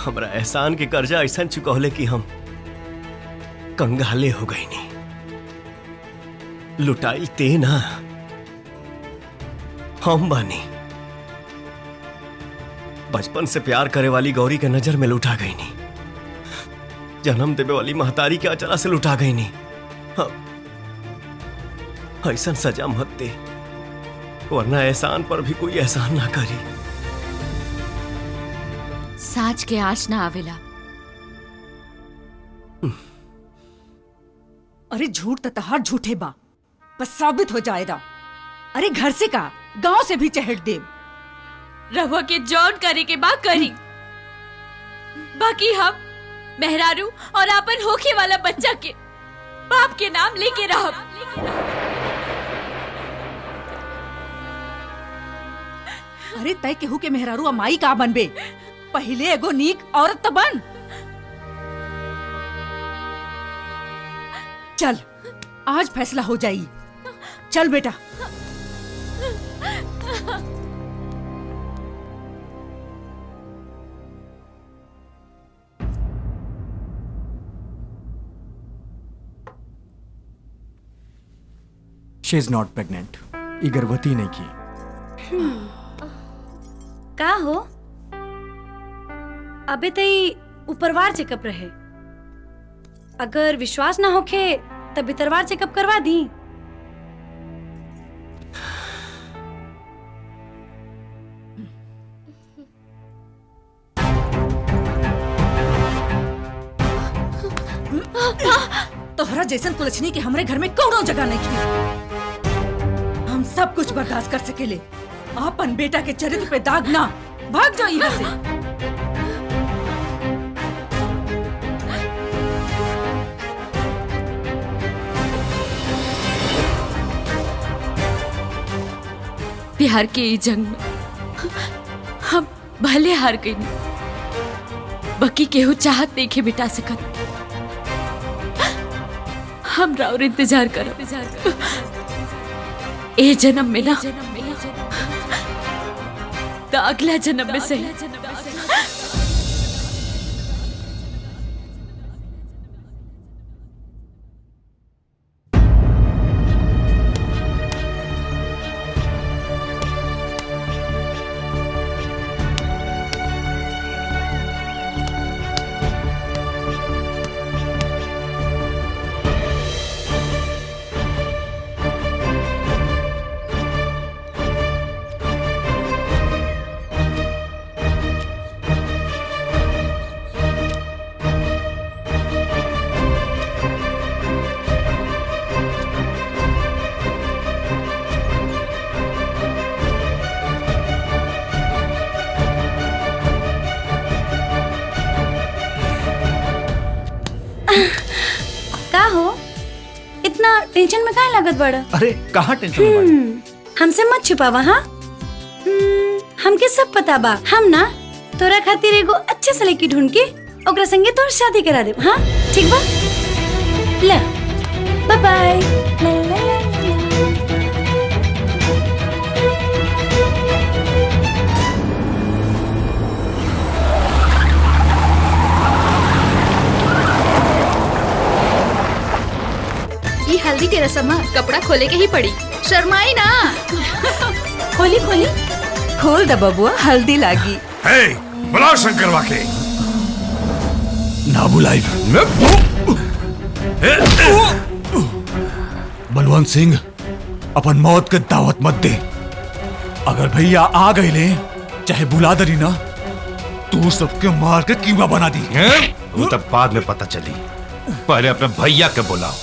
हमरा एहसान के कर्जा ऐसा चुकौले कि हम कंगाले हो गई नहीं। लुटाइल ते ना हम बानी। बचपन से प्यार करे वाली गौरी के नजर में लुटा गई नहीं, जन्म देवे वाली महतारी के अचला से लुटा गई नहीं। ऐसा सजा मत दे, वरना एहसान पर भी कोई एहसान ना करी। साँच के आँच ना आवेला। अरे झूठ तो तहार झूठे बा, बस साबित हो जाएगा। अरे घर से का गांव से भी चहट दे। रवा के जॉन करे के बा करी, बाकी हम मेहरारू और अपन होखे वाला बच्चा के बाप के नाम लेके रहब। अरे तय केहू के मेहरारू अमाई का बनबे, पहले एगो नीक औरत तो बन। चल आज फैसला हो जाई। चल बेटा। She is not pregnant. ये गर्भवती नहीं की। का हो, अबे तई ऊपरवार चेकअप रहे। अगर विश्वास ना होखे तब भीतरवार चेकअप करवा दी। तोहरा जैसन कुलछनी के हमरे घर में कौनो जगह नहीं थी। हम सब कुछ बर्दाश्त कर सकेले, अपन बेटा के चरित्र पे दाग ना। भाग जाओ यहाँ से। प्यार के ई जंग में हम भले हार गई, बाकी केहू चाहत नहीं के बिटा सकत। हम राउर इंतजार करब ए जन्म में ना तो अगला जन्म में सही। का हो इतना टेंशन में काहे लागत बड़ा? अरे कहाँ टेंशन में बाड़ी? हमसे मत छुपावा। हाँ हमके सब पता बा। हम ना तोरा खातिर एगो अच्छे से लड़की ढूंढ के ओकरा संगे तोर शादी करा देब। हाँ ठीक बा, ले बाय बाय। ये हल्दी की रस्म है, कपड़ा खोले के ही पड़ी, शर्माई ना। खोली खोली खोल द बबुआ, हल्दी लागी। हे, बुलाओ शंकर वाके। ना बुलाई। बलवंत सिंह, अपन मौत के दावत मत दे। अगर भैया आ गए ले, चाहे बुला दरी ना, तू सबके मार के कीमा बना दी। वो तब बाद में पता चली, पहले अपने भैया के बुलाओ।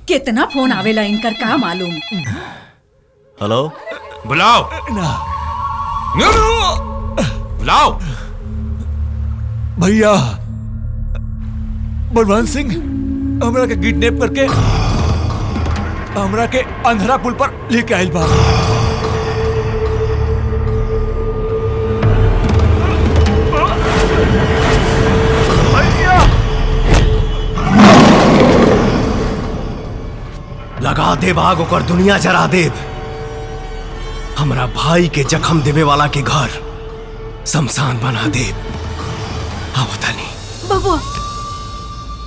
कितना फोन आवेला इनकर, का मालूम। हेलो, बुलाओ बुलाओ। भैया, बलवंत सिंह हमरा के किडनैप करके हमरा के अंधरा पुल पर लेके आयल बा। लगा दे भाग ओकर दुनिया जरा दे। हमरा भाई के जख्म देवे वाला के घर शमशान बना दे। आवता नहीं बबुआ,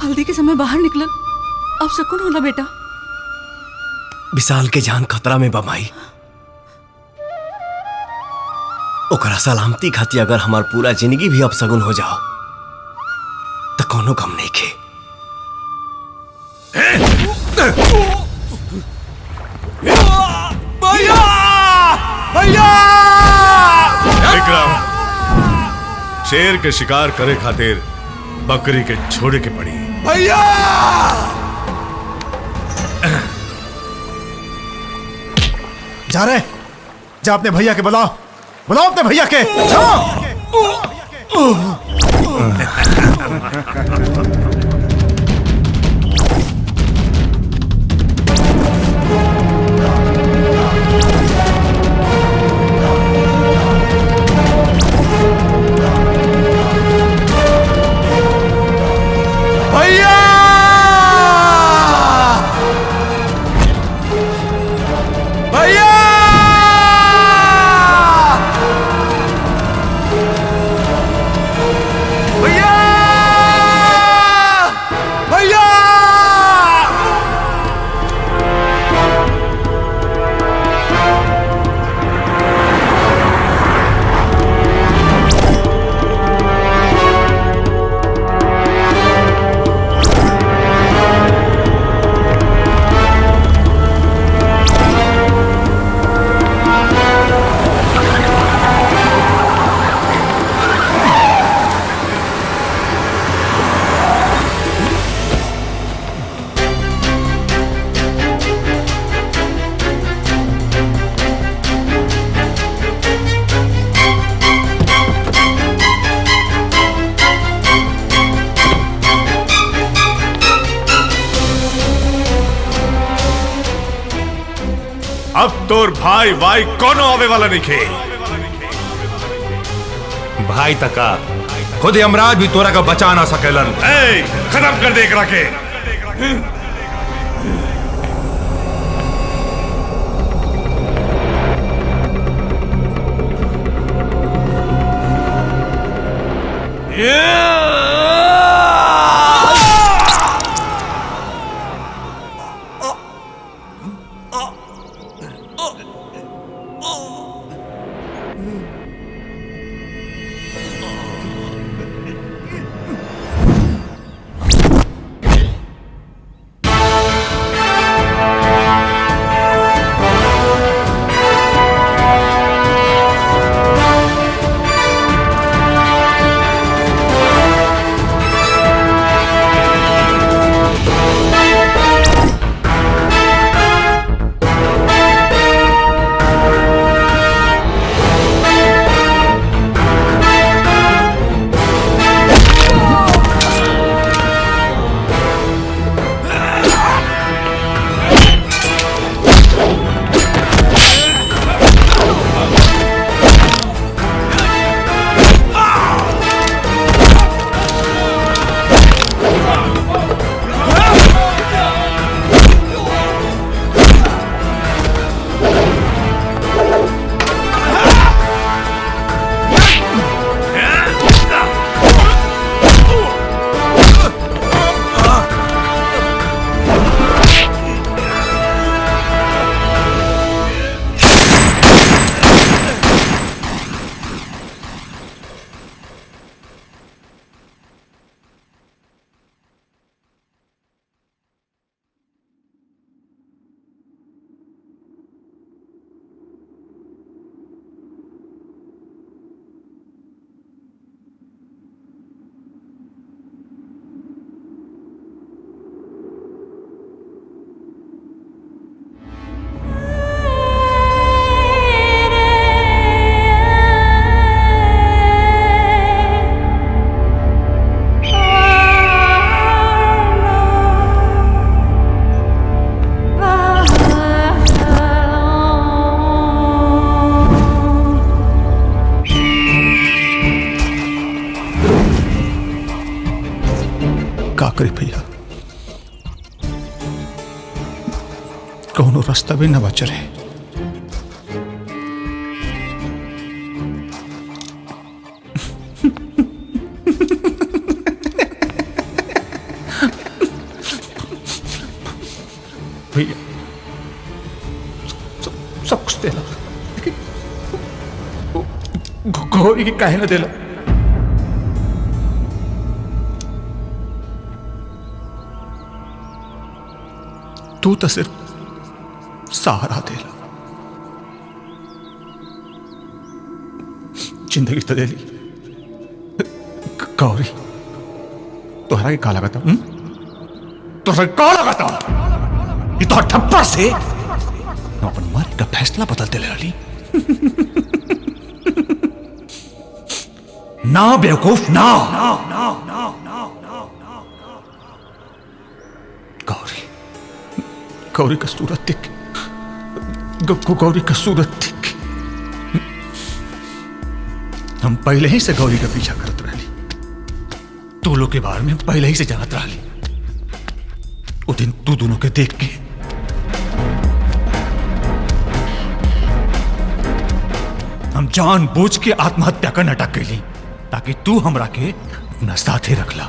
हल्दी के समय बाहर निकलन, अब सुकून होला बेटा। विशाल के जान खतरा में बमाई, ओकरा सलामती खातिर अगर हमार पूरा जिंदगी भी अपसगुन हो जाओ तो कोनो गम नहीं के। भैया, भैया! विक्रम, शेर के शिकार करे खातिर बकरी के छोड़े के पड़ी। भैया! जा रहे, जा अपने भैया के बुलाओ, बुलाओ अपने भैया के, जाओ। भैया! भैया! भैया! अब तोर भाई भाई कोनो आवे वाला नहीं खे। भाई तका खुद यमराज भी तोरा का बचा ना सकेलन। खत्म कर दे एकरा के। कौनो रास्ता भी न बच रहे। भैया सब कुछ देला, गौरी की काहे न देला। तू तो सिर्फ सहारा देला, जिंदगी तो दे ली। गौरी तोहरा के का लगाता? तोहरा का लगाता? ये तो ठप्पर से अपन मारे का फैसला बदलते ले रही। ना बेवकूफ ना। गौरी का सूरत देख, गौरी का सूरत देख। हम पहले ही से गौरी का पीछा करत रही, तू लोग के बारे में पहले ही से जानत रही। वो दिन तू दोनों के देख के हम जानबूझ के आत्महत्या का नाटक कैली, ताकि तू हमरा के अपना साथे रखला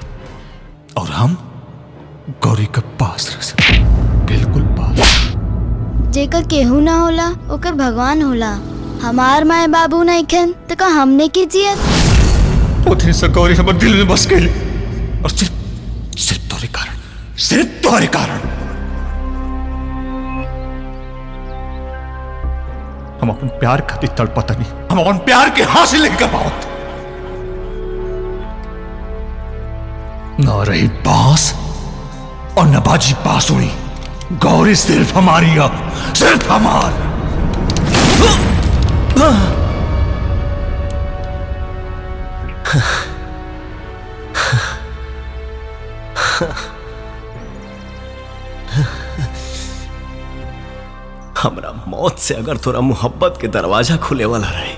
और हम गौरी के पास रह सके। बिल्कुल पास। जेकर केहू ना होला ओकर भगवान होला। हमार माए बाबू नहीं खन तो का हमने की जियत। वो दिन से गौरी हमारे दिल में बस गई, और सिर्फ तोरे कारण, सिर्फ तोरे कारण हम अपन प्यार खातिर तड़पता नहीं, हम अपन प्यार के हासिल नहीं कर पावत। ना रही बांस और न बाजी बांसुरी, गौरी सिर्फ हमारी है, सिर्फ हमार। हमरा मौत से अगर तोरा मोहब्बत के दरवाजा खुले वाला रहे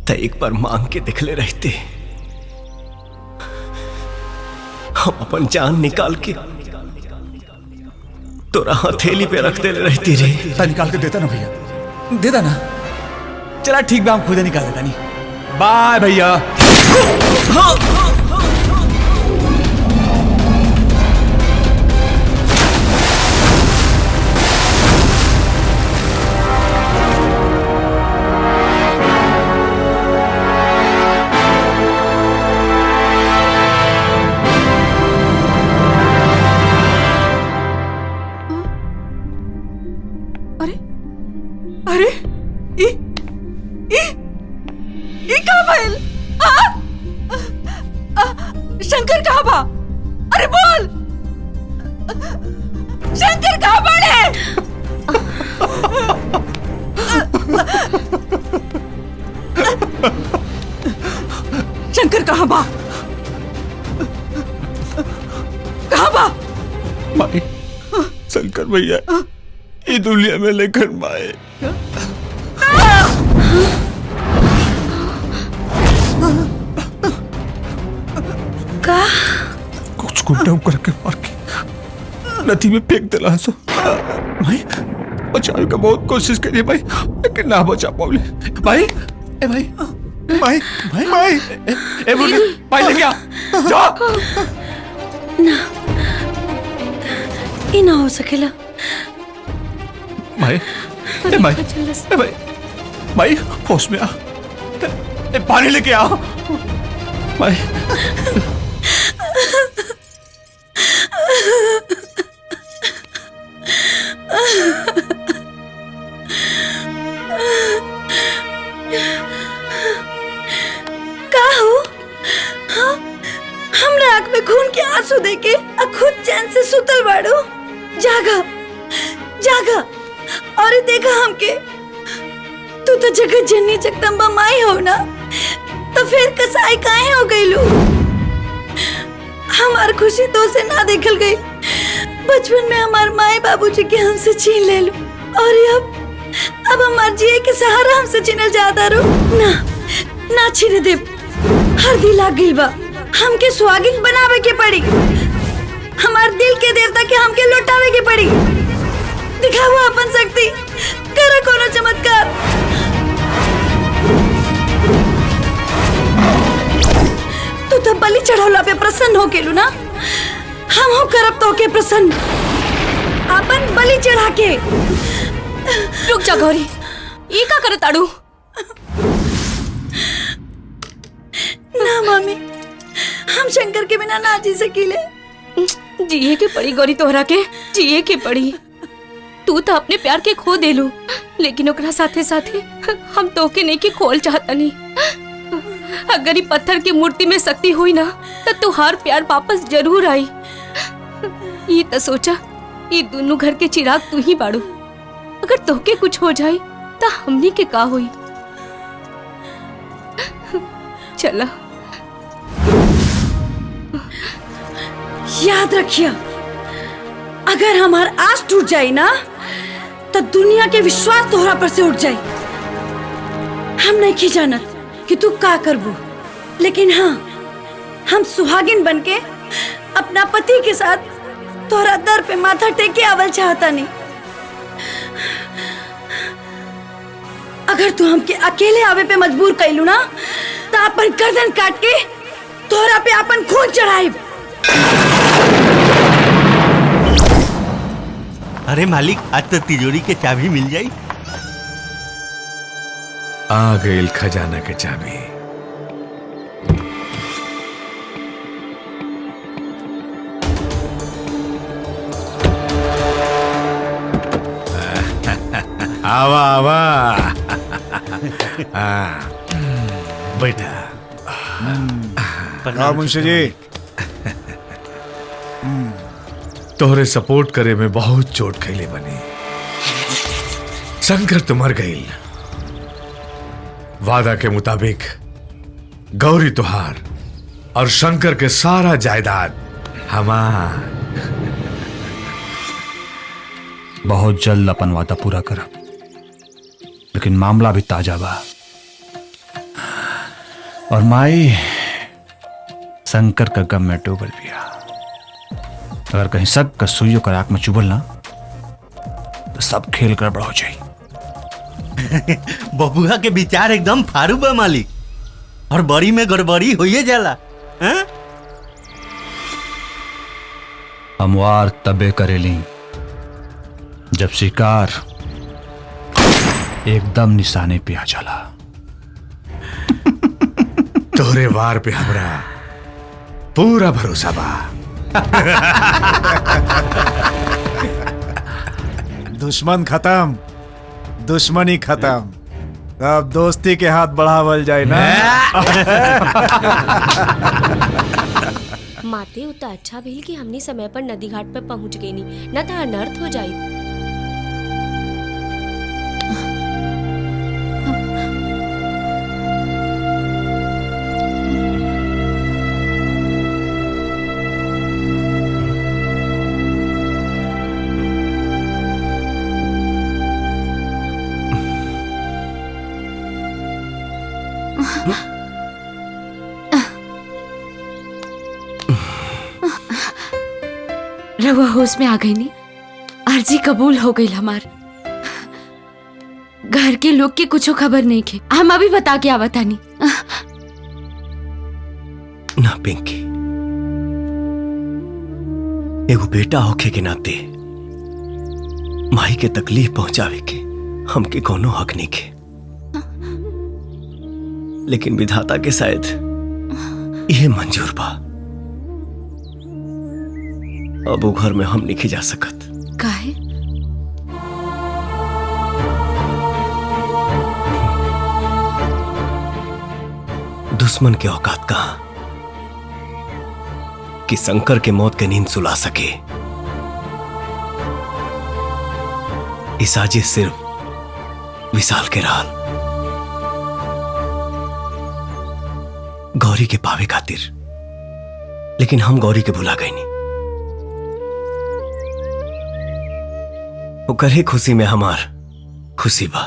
तो एक बार मांग के दिखले रहते। हम अपन जान निकाल के तोरा हथेली पे रख दे रहती रे। निकाल के देता ना भैया, देता ना। चला ठीक बा, हम खुद निकाल देता नहीं। बाय भैया। अरे ई कहाँ भइल? शंकर कहाँ बा? अरे बोल, शंकर कहाँ बाड़े? शंकर कहाँ बा? कहाँ बा? माई, शंकर भैया ये दुनिया में लेकर माए। का कुछ गुंडा करके मार के नदी में फेंक दिला सो। भाई बचाने का बहुत कोशिश करी भाई, लेकिन ना बचा पाऊले। भाई ए भाई भाई भाई भाई ए बोले भाई लेके आ जा ना, ये ना हो सकेला। भाई ए भाई ए भाई भाई होश में आ, ए पानी लेके आ भाई। का हो? हाँ? हमरा आँख में खून के आंसू देके खुद चैन से सुतल बाड़ो। जागा जागा और देखा हमके। तू तो जगत जननी जगदम्बा माई हो ना, तो फिर कसाई काहे हो गई लू? हमार खुशी तो से ना देखल गई। बचपन में हमार माए बाबूजी के हमसे छीन ले लू, और अब हमार जिए के सहारा हमसे छीनल जाता रो। ना ना छीने दे, हर दिल आ गइल बा। हमके सुहागिन बनावे के पड़ी, हमार दिल के देवता के हमके लौटावे के पड़ी। दिखाओ अपन शक्ति, करो कोनो चमत्कार। तू तो बलि चढ़ौला पे प्रसन्न हो गेलू ना, हम हो करब तो के प्रसन्न अपन बलि चढ़ा के। रुक जा गौरी, ये का करे ताड़ू? ना मामी, हम शंकर के बिना ना जी सकीले। जिए के पड़ी गौरी, तोहरा के जिए के पड़ी। तू तो अपने प्यार के खो देलू, लेकिन ओकरा साथे साथे हम तोके नहीं के खोल चाहता नहीं। अगर ये पत्थर की मूर्ति में शक्ति हुई ना, तो तुहार प्यार वापस जरूर आई। ये तो सोचा, ये दोनों घर के चिराग तू ही बाड़ू। अगर तोके कुछ हो जाए तो हमनी के का हुई? चला याद रखिया, अगर हमार आस टूट जाए ना, तो दुनिया के विश्वास तोहरा पर से उठ जाए। हम नहीं की जानत कि तू का करबू, लेकिन हाँ, हम सुहागिन बनके अपना पति के साथ तोहरा दर पे माथा टेके आवल चाहता नहीं। अगर तू हमके अकेले आवे पे मजबूर कैलू ना, तो अपन गर्दन काट के तोहरा पे अपन खून चढ़ाई। अरे मालिक, आज तो तिजोरी के चाबी मिल जाई। आ गई खजाना के चाबी। आवा आवा बैठा। हाँ मुंशी जी, तोहरे सपोर्ट करे में बहुत चोट खैले बनी। शंकर तो मर गई। वादा के मुताबिक गौरी तुहार और शंकर के सारा जायदाद हमार। बहुत जल्द अपन वादा पूरा करब, लेकिन मामला भी ताजा बा। और माई शंकर का गम में डूबल बिया। अगर कहीं शक का सुई ओकर आंख में चुभल ना तो सब खेल गड़बड़ हो जाई। बबुआ के विचार एकदम फारू बा मालिक, और बड़ी में गड़बड़ी होइए जाला। हैं? हमवार तबे करेली जब शिकार एकदम निशाने पे आ जाला। तोरे वार पे हमरा पूरा भरोसा बा। दुश्मन खत्म, दुश्मनी खत्म, अब दोस्ती के हाथ बढ़ावल जाए ना। माते उतना अच्छा भइल कि हमनी समय पर नदी घाट पर पहुंच गई नी, न तो अनर्थ हो जाई। रवा होश में आ गई नी, अर्जी कबूल हो गई हमार। घर के लोग के कुछ खबर नहीं के, हम अभी बता के आवता नहीं। ना पिंकी, एगो बेटा होखे के नाते माई के तकलीफ पहुंचावे के हमके कोनो हक नहीं के, लेकिन विधाता के शायद यह मंजूर बा। अब वो घर में हम नहीं जा सकत। काहे? दुश्मन के औकात कहां कि शंकर के मौत के नींद सुला सके। ये साजिश सिर्फ विशाल के राल गौरी के पावे खातिर, लेकिन हम गौरी के भुला गए नहीं। ओकर ही खुशी में हमार खुशी बा।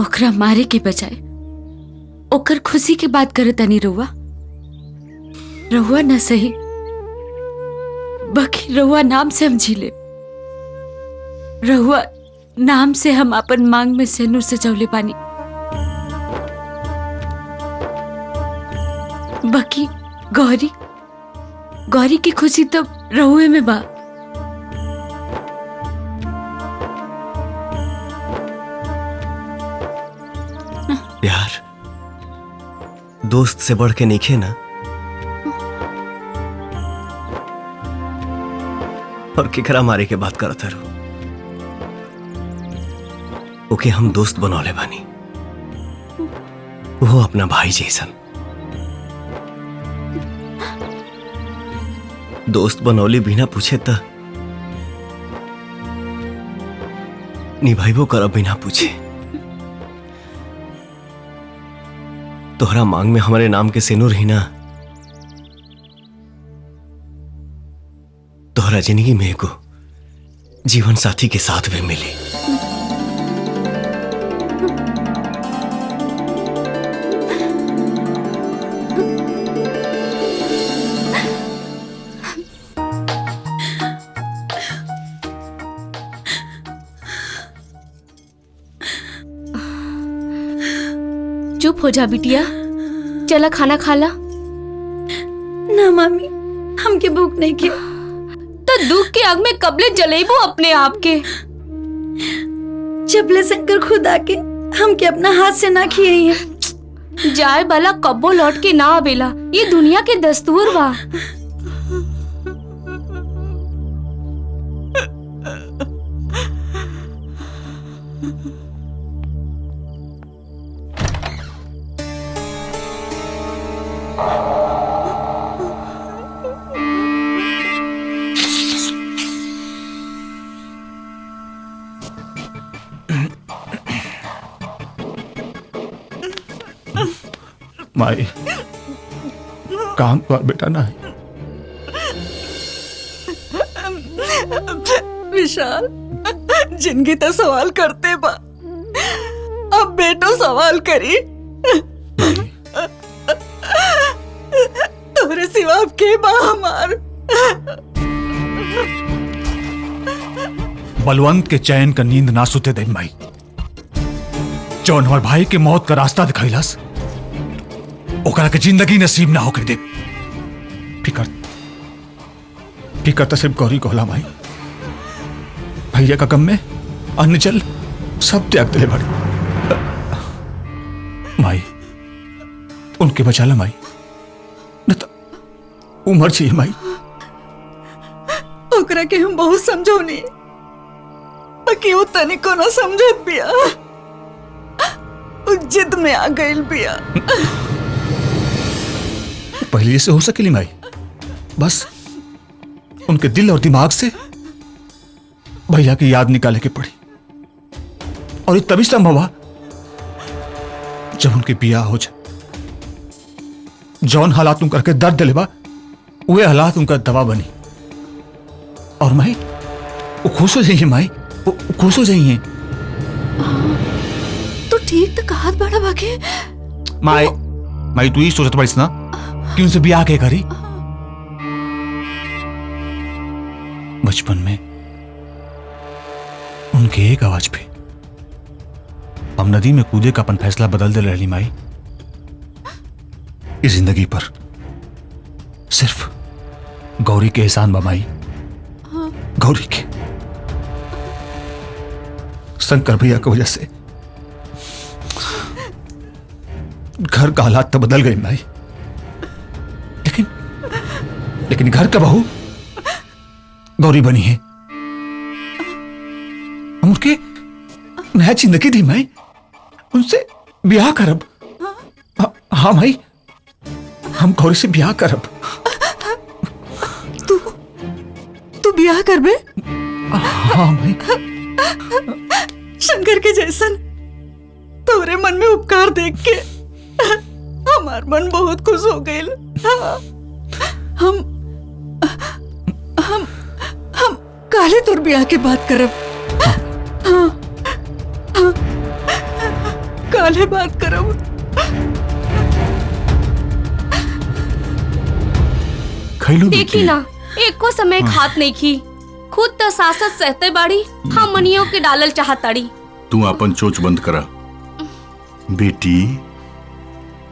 ओकरा मारे के बजाय ओकर खुशी के बात करत नहीं रहुआ। रहुआ न सही, बाकी रहुआ नाम से हम झीले। रहुआ नाम से हम अपन मांग में सेनूर सजौले पानी, बाकी गौरी गौरी की खुशी तो रहुए में बा। प्यार दोस्त से बढ़ के नहीं ना, और केकरा मारे के बात करत हरो। ओके हम दोस्त बनौले बानी, वो अपना भाई जैसन। दोस्त बनौली बिना पूछे त निभाइबो करब बिना पूछे। तोहरा मांग में हमारे नाम के सिनुर ही ना, तोहरा जिंदगी में एगो जीवन साथी के साथ भी मिली। चुप हो जा बिटिया, चला खाना खा ला। ना मामी, हमके भूख नहीं के। तो दुख के आग में कबले जलेबू अपने आप के। जबले शंकर खुद आके हमके अपना हाथ से ना खिए है। जाए बाला कब्बो लौट के ना आवेला, ये दुनिया के दस्तूर बा। माई काम कर बेटा ना, विशाल, जिंदगी तो सवाल करते बा, अब बेटो सवाल करी। तोरे सिवा अब के बा हमार। बलवंत के चैन का नींद ना सुते दे माई। जौन हमार भाई के मौत का रास्ता दिखैलस, ओकरा के जिंदगी नसीब ना होके दे। फिकर तो सिर्फ गौरी को होला माई। भैया का गम में अन्न जल सब त्याग दिले बड़े। माई उनके बचा ला माई, न तो उमर चाहिए माई। ओकरा के हम बहुत समझौनी, बाकी वो तनिको ना समझत बिया, उ जिद में आ गइल बिया। पहले से हो सकेली माई, बस उनके दिल और दिमाग से भैया की याद निकाले के पड़ी। और ये तभी संभव हुआ जब उनके बिया हो जाए। जौन हालात तुम करके दर्द दिलेबा, वे हालात उनका दवा बनी। और माई वो खुश हो जाइए, माई वो खुश हो जाइए। तो ठीक तो कहा बड़ा बाके। माई तू ही सोचत पड़ीस ना कि उनसे बिया के करी। बचपन में उनके एक आवाज पे हम नदी में कूदे का अपन फैसला बदल दे रही माई। इस जिंदगी पर सिर्फ गौरी के एहसान बा माई। गौरी के शंकर भैया की वजह से घर का हालात तो बदल गए माई, लेकिन घर का बहू गौरी बनी है। हम उनके नया जिंदगी दी माई, उनसे ब्याह करब। हाँ माई, हम गौरी से ब्याह करब। तू ब्याह करबे? हाँ माई। शंकर के जैसन तोरे मन में उपकार देख के हमार मन बहुत खुश हो गइल। हम काले तोर ब्याह के बात करब। हाँ, हाँ, काले बात करब। देखी ना, एको समय खात नहीं की, खुद तो सासत सहते बाड़ी, हम मनियों के डालल चाहताड़ी। तू अपन चोच बंद करा बेटी।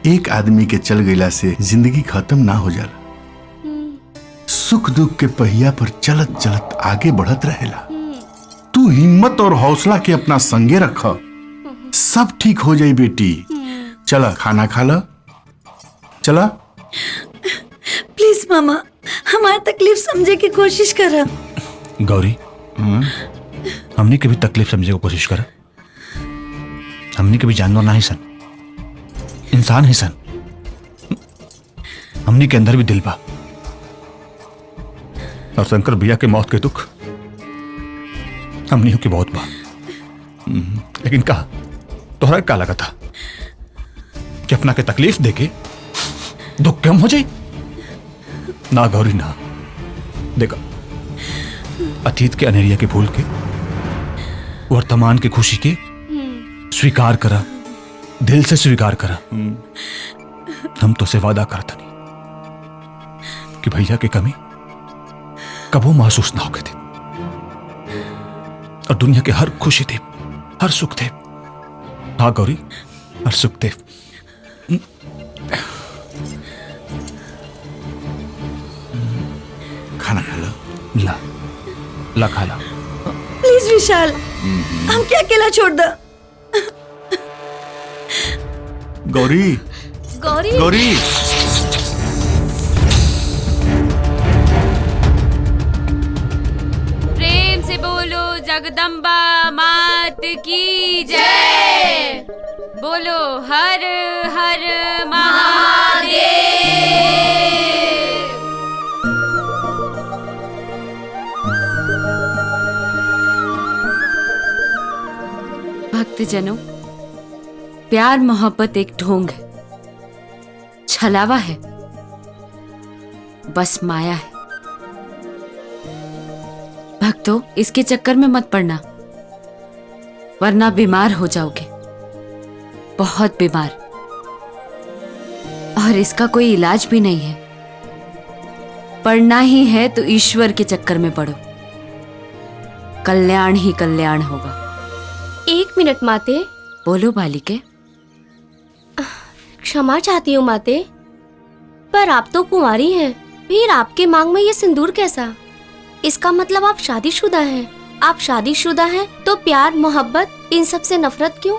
एक आदमी के चल गईला से जिंदगी खत्म ना हो जाला। सुख दुख के पहिया पर चलत चलत आगे बढ़त रहेला। तू हिम्मत और हौसला के अपना संगे रख, सब ठीक हो जाई बेटी। चला खाना खा ला, चला। प्लीज मामा, हमारी तकलीफ समझे की कोशिश करा। गौरी, हमने कभी तकलीफ समझने की कोशिश करा? हमने कभी जानवर ना ही सन, इंसान ही सन। हमने के अंदर भी दिल बा। और शंकर भैया के मौत के दुख हमने की बहुत बा। लेकिन कहा तोहरा का लगा था कि अपना के तकलीफ देके दुख कम हो जाए? ना गौरी ना। देखा, अतीत के अनेरिया के भूल के वर्तमान की खुशी के स्वीकार करा, दिल से स्वीकार करा। हम तो से वादा करता नहीं कि भैया की कमी कबो महसूस ना होके थे, और दुनिया के हर खुशी थे, हर सुख थे। हाँ गौरी, हर सुख थे। खाना खा ला। ला ला खा ला। प्लीज विशाल, हम क्या अकेला छोड़ दो। गौरी, गौरी, गौरी। प्रेम से बोलो जगदम्बा मात की जय। बोलो हर हर महादेव। भक्तजनों, प्यार मोहब्बत एक ढोंग है, छलावा है, बस माया है। भक्तों, इसके चक्कर में मत पड़ना, वरना बीमार हो जाओगे, बहुत बीमार। और इसका कोई इलाज भी नहीं है। पढ़ना ही है तो ईश्वर के चक्कर में पढ़ो, कल्याण ही कल्याण होगा। 1 मिनट माते। बोलो बालिके। क्षमा चाहती हूँ माते, पर आप तो कुंवारी हैं, फिर आपके मांग में ये सिंदूर कैसा? इसका मतलब आप शादीशुदा हैं। आप शादीशुदा हैं तो प्यार मोहब्बत इन सब से नफरत क्यों?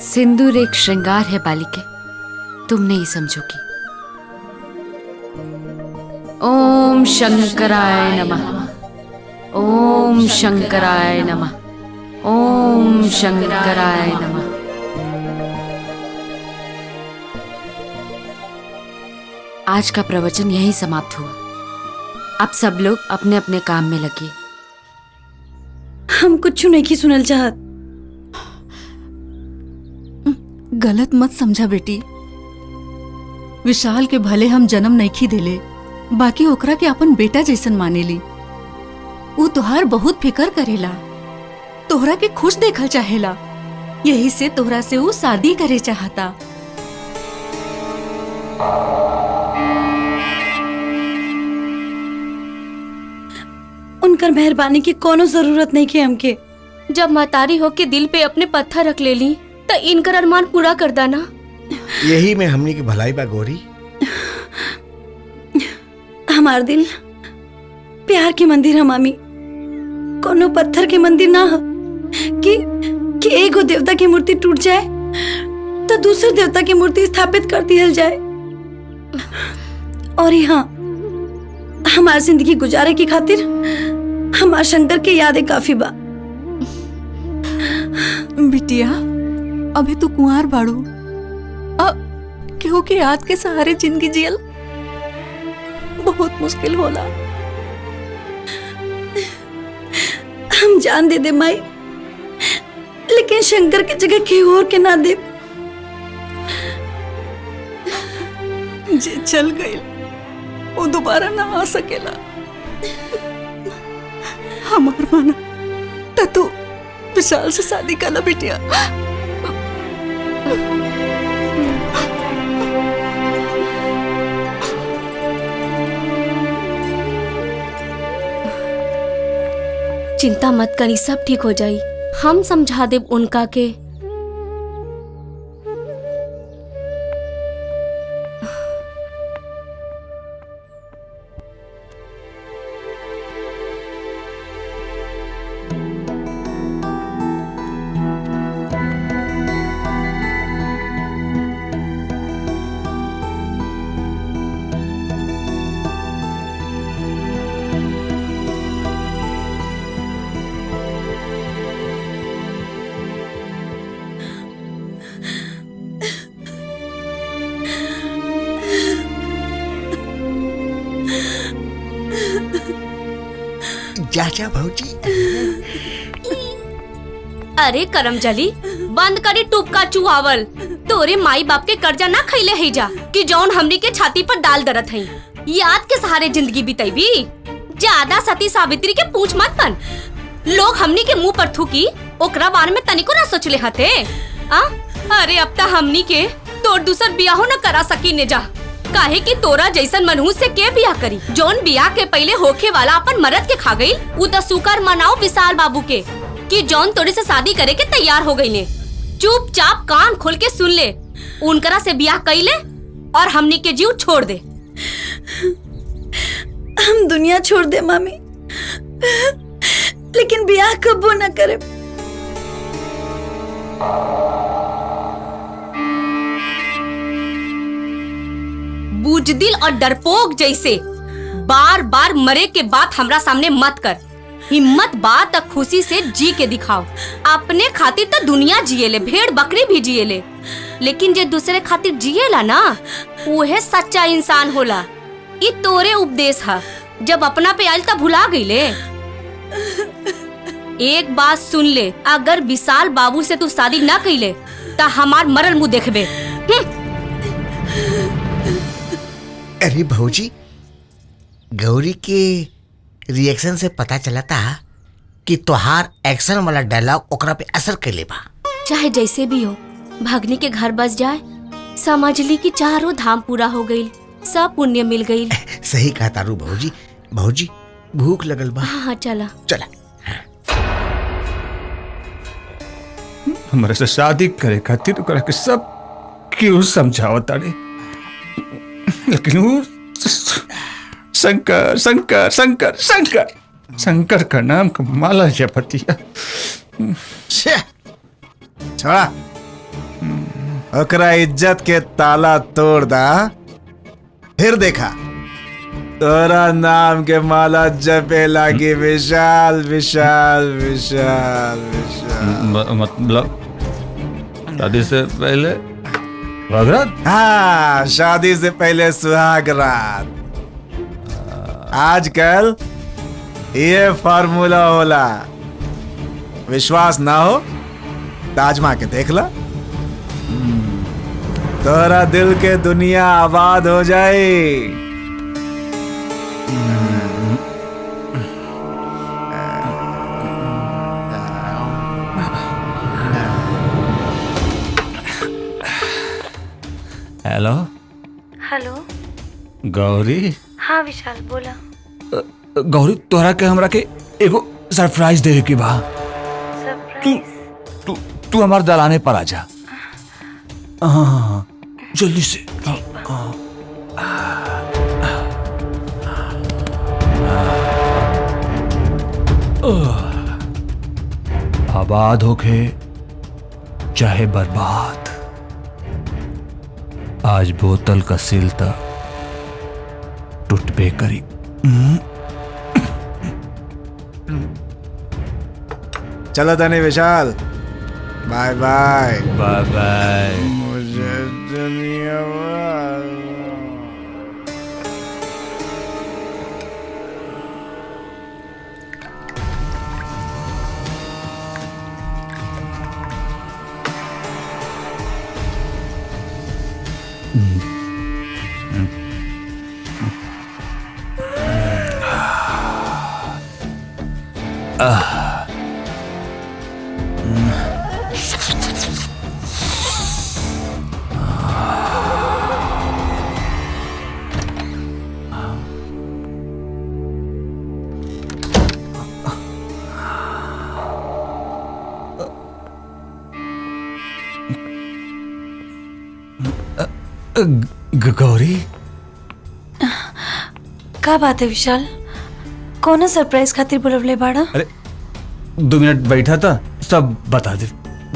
सिंदूर एक श्रृंगार है बालिके, तुम नहीं समझोगी। ओम शंकराय नमः, ओम शंकराय नमः, ओम शंकराय नमः। आज का प्रवचन यहीं समाप्त हुआ। अब सब लोग अपने अपने काम में लगिए। हम कुछ नहीं की सुनल चाहत। गलत मत समझा बेटी। विशाल के भले हम जन्म नहीं देले, बाकी ओकरा के अपन बेटा जैसन मानेली। वो तोहार बहुत फिकर करेला, तोहरा के खुश देखल चाहेला, यही से तोहरा से वो शादी करे चाहता। उनकर मेहरबानी की कोनो जरूरत नहीं के हमके। जब मतारी होके दिल पे अपने पत्थर रख ले ली तो इनकर अरमान पूरा कर दाना। यही में हमनी की भलाई बा गौरी। हमार दिल प्यार के मंदिर है मामी, कोनो पत्थर के मंदिर ना हो कि एगो देवता की मूर्ति टूट जाए तो दूसरे देवता की मूर्ति स्थापित कर दिया जाए। और यहाँ हमार जिंदगी गुजारे की खातिर हमार शंकर के यादें काफी बा। बिटिया, अभी तू कुंवार बाड़ू, अब केहू के याद के सहारे जिंदगी जियल बहुत मुश्किल होला। हम जान दे माई, लेकिन शंकर की जगह केहू और के ना दे। जे चल गई वो दोबारा ना आ सकेला। हमार माना तो तू विशाल से शादी कर ला बिटिया। चिंता मत करी, सब ठीक हो जाई। हम समझा देब उनका के। चाचा भौजी। अरे करमजली, बंद करी टूपका चुहावल। तोरे माई बाप के कर्जा ना खैले है जा कि जौन हमनी के छाती पर डाल दरत है। याद के सहारे जिंदगी बिताईबी। ज्यादा सती सावित्री के पूछ मत बन। लोग हमनी के मुंह पर थूकी, ओकरा बारे में तनिको ना सोचले हते। अरे अब ता हमनी के तोर दूसर बियाहो न करा सकी ने जा। काहे कि तोरा जैसन मनहूस से के बियाह करी? जौन बियाह के पहले होखे वाला अपन मरद के खा गई, उ त शुकर मनाओ विशाल बाबू के कि जौन तोरे से शादी करे के तैयार हो गई ने। चुपचाप कान खोल के सुन ले, उनकरा से बियाह कइले और हमनी के जीव छोड़ दे। हम दुनिया छोड़ दे मामी, लेकिन बियाह कबो न करे। बुजदिल और डरपोक जैसे बार बार मरे के बाद हमरा सामने मत कर। हिम्मत बात तक खुशी से जी के दिखाओ। अपने खातिर तो दुनिया जिएले, भेड़ बकरी भी जिएले, लेकिन जे दूसरे खातिर जिएला ना, वह सच्चा इंसान होला। ई तोरे उपदेश है। जब अपना पे आयल तब भुला गई ले। एक बात सुन ले, अगर विशाल बाबू से तू शादी ना कैले तो हमार मरल मुंह देखबे। अरे भौजी, गौरी के रिएक्शन से पता चला था कि तोहार एक्शन वाला डायलॉग ओकरा पे असर कैले बा। चाहे जैसे भी हो, भगनी के घर बस जाए, समझ ली कि चारों धाम पूरा हो गई, सब पुण्य मिल गई। सही कहा तारू भौजी। भौजी भूख लगल बा। हाँ चला चला। हमारे से शादी करे खातिर ओकरा के सब क्यों समझाओ तारे, लेकिन वो शंकर शंकर शंकर शंकर शंकर का नाम का माला जपतिया। छोड़ा, ओकरा इज्जत के ताला तोड़ दा, फिर देखा तोरा नाम के माला जपे लागी विशाल विशाल विशाल विशाल। मतलब शादी से पहले सुहागरात? हाँ, शादी से पहले सुहाग रात। आजकल ये फार्मूला होला, विश्वास ना हो ताजमा के देख ला, तोरा दिल के दुनिया आबाद हो जाए। Hello hello. गौरी। हाँ विशाल बोला। गौरी, तोहरा के हमरा के एगो सरप्राइज देवे के बा। तू हमार दलाने पर आ जा। हाँ, जल्दी से। आबाद होके चाहे बर्बाद, आज बोतल का सील तक टूटबे करी। चलो तने विशाल, बाय बाय बाय बाय। मुझे दुनिया गौरी, का बात है विशाल? कौन सरप्राइज खातिर बुलवले बाड़ा? अरे 2 मिनट बैठा था, सब बता दे।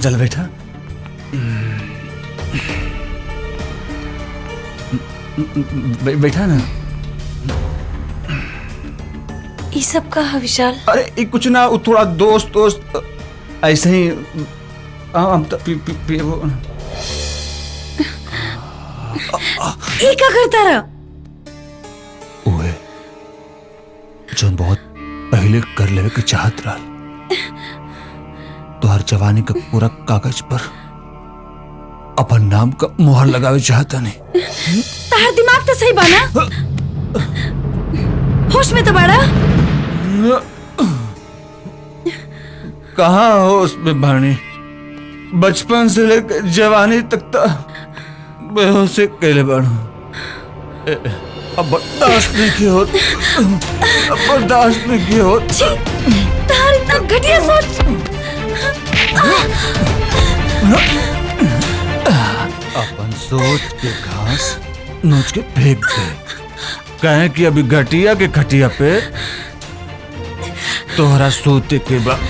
चल बैठा। बैठा ना। ये सब का है विशाल? अरे ये कुछ ना, वो थोड़ा दोस्त दोस्त ऐसे ही। हम तो वो ये क्या करता रहा? ओए, जो बहुत पहले कर लेवे के चाहत रहा, तो हर जवानी का पूरा कागज पर अपन नाम का मोहर लगावे चाहता नहीं। तार दिमाग तो सही बाना, होश में तो बाड़ा। कहाँ होश में बानी, बचपन से लेकर जवानी तक तो बेहोशी कैले बाड़ू। अब बर्दाश्त नहीं की होत, अब बर्दाश्त नहीं की होत। तार इतना घटिया सोच। अपन सोच के घास नोच के फेंक दे, कहें कि अभी घटिया के खटिया पे तोहरा सोते के बाद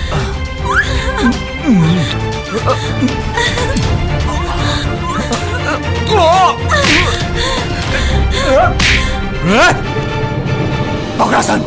Pokrasan!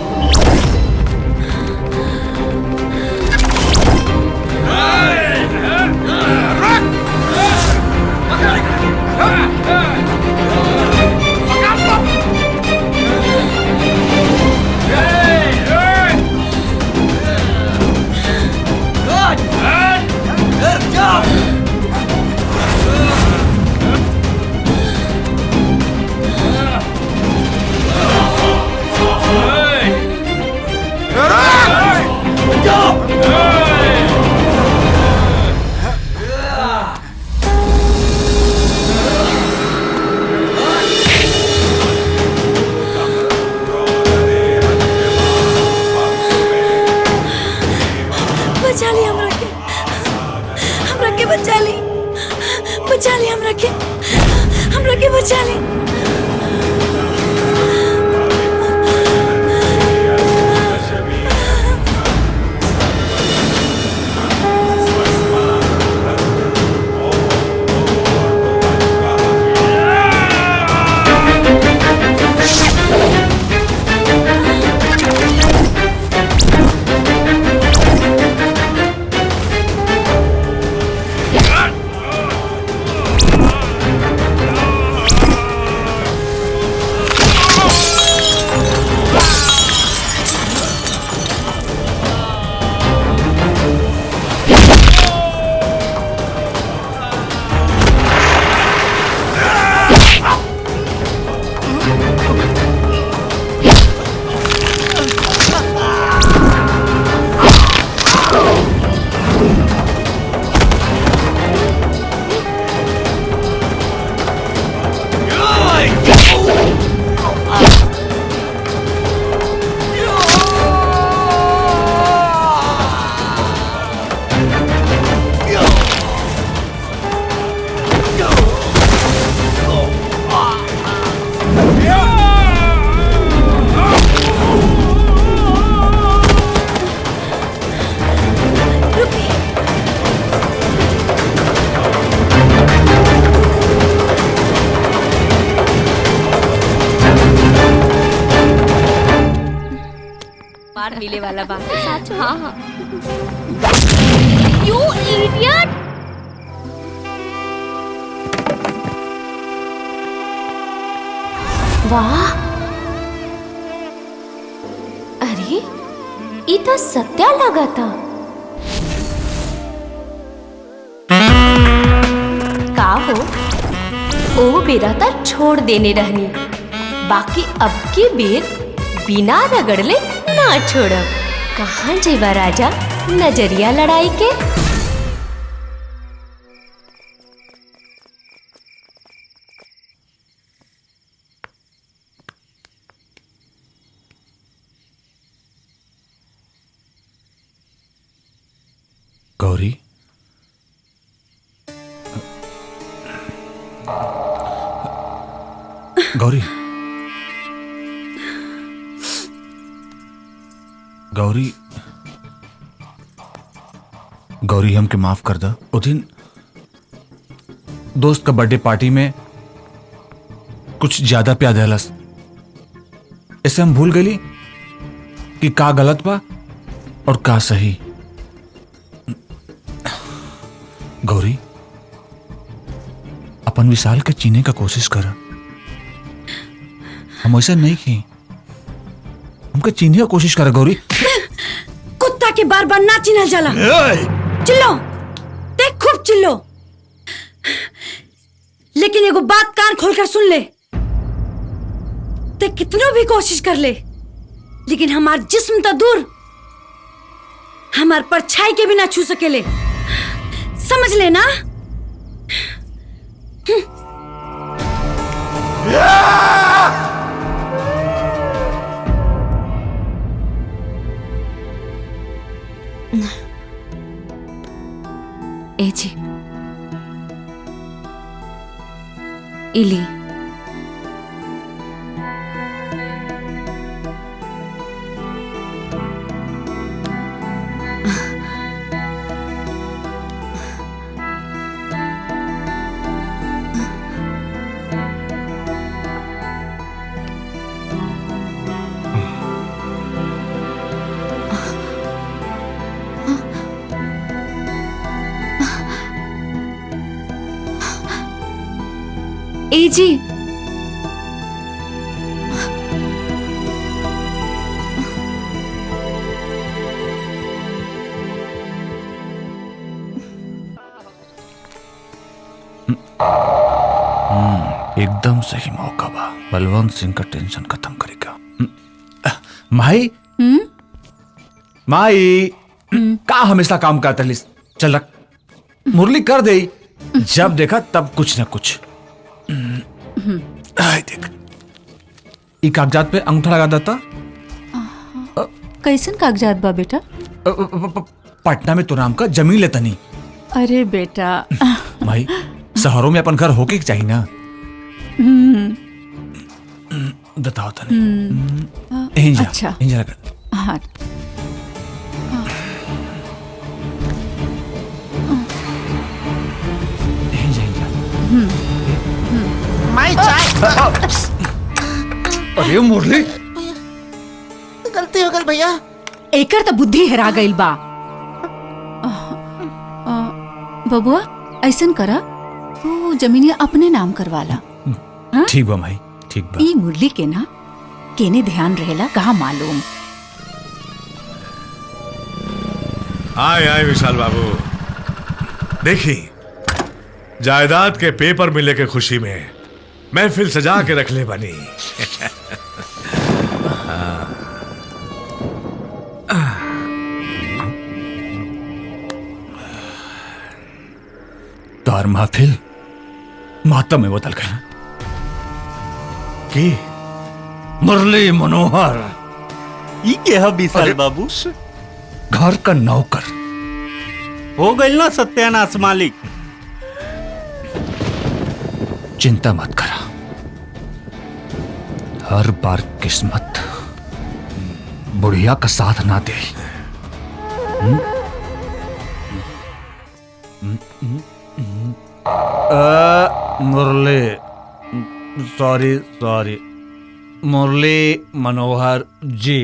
बचा ले। बार मिले वाला बात सच। हाँ हाँ। You idiot. वाह, अरे ये तो सत्या लगा था। का हो ओ बेरा तो छोड़ देने रहनी, बाकी अब की बेर बिना रगड़ले ना छोड़ब। कहाँ जेबा राजा नजरिया लड़ाई के? गौरी, गौरी, गौरी, गौरी हमके माफ कर दा। उस दिन दोस्त का बर्थडे पार्टी में कुछ ज्यादा प्यार दहलस, ऐसे हम भूल गई कि का गलत बा और का सही। गौरी, अपन विशाल के चीने का कोशिश कर। हम ऐसा नहीं की, हमके चीने का कोशिश कर। गौरी, कुत्ता के बार बार ना चिन्हल जाला। चिल्लो, देख खूब चिल्लो, लेकिन एगो बात कान खोलकर सुन ले। ते कितनो भी कोशिश कर ले, लेकिन हमार जिस्म तो दूर, हमार परछाई के भी ना छू सकेले। समझ लेना। ए जी, इली ए जी, एकदम सही मौका बा। बलवंत सिंह का टेंशन खत्म करेगा। माई, माई, का हमेशा काम करता लिस? चल रख, मुरली कर दे। जब देखा तब कुछ न कुछ। देख, ई कागजात पे अंगूठा लगा देता। कैसन कागजात बा बेटा? पटना में तो नाम का जमीन लेता नहीं। अरे बेटा, भाई शहरों में अपन घर होके चाहिए ना। बताओ तने इंजा अच्छा इंजा लगा हाँ माई चाय। अरे मुरली गलती हो गई भैया। एकर तो बुद्धि हेरा गइल बा। बबुआ ऐसन करा तू जमीनिया अपने नाम करवाला। ठीक बा माई ठीक बा। ई मुरली के ना केने ध्यान रहेला कहा मालूम। आए आए विशाल बाबू, देखी जायदाद के पेपर मिले के खुशी में महफिल सजा के रख ले बनी। तार महफिल मातम में बदल गई की मुरली मनोहर ये क्या विशाल बाबू? घर का नौकर हो गई ना सत्यानाश मालिक। चिंता मत करा, हर बार किस्मत बुढ़िया का साथ ना दे। मुरली सॉरी सॉरी मुरली मनोहर जी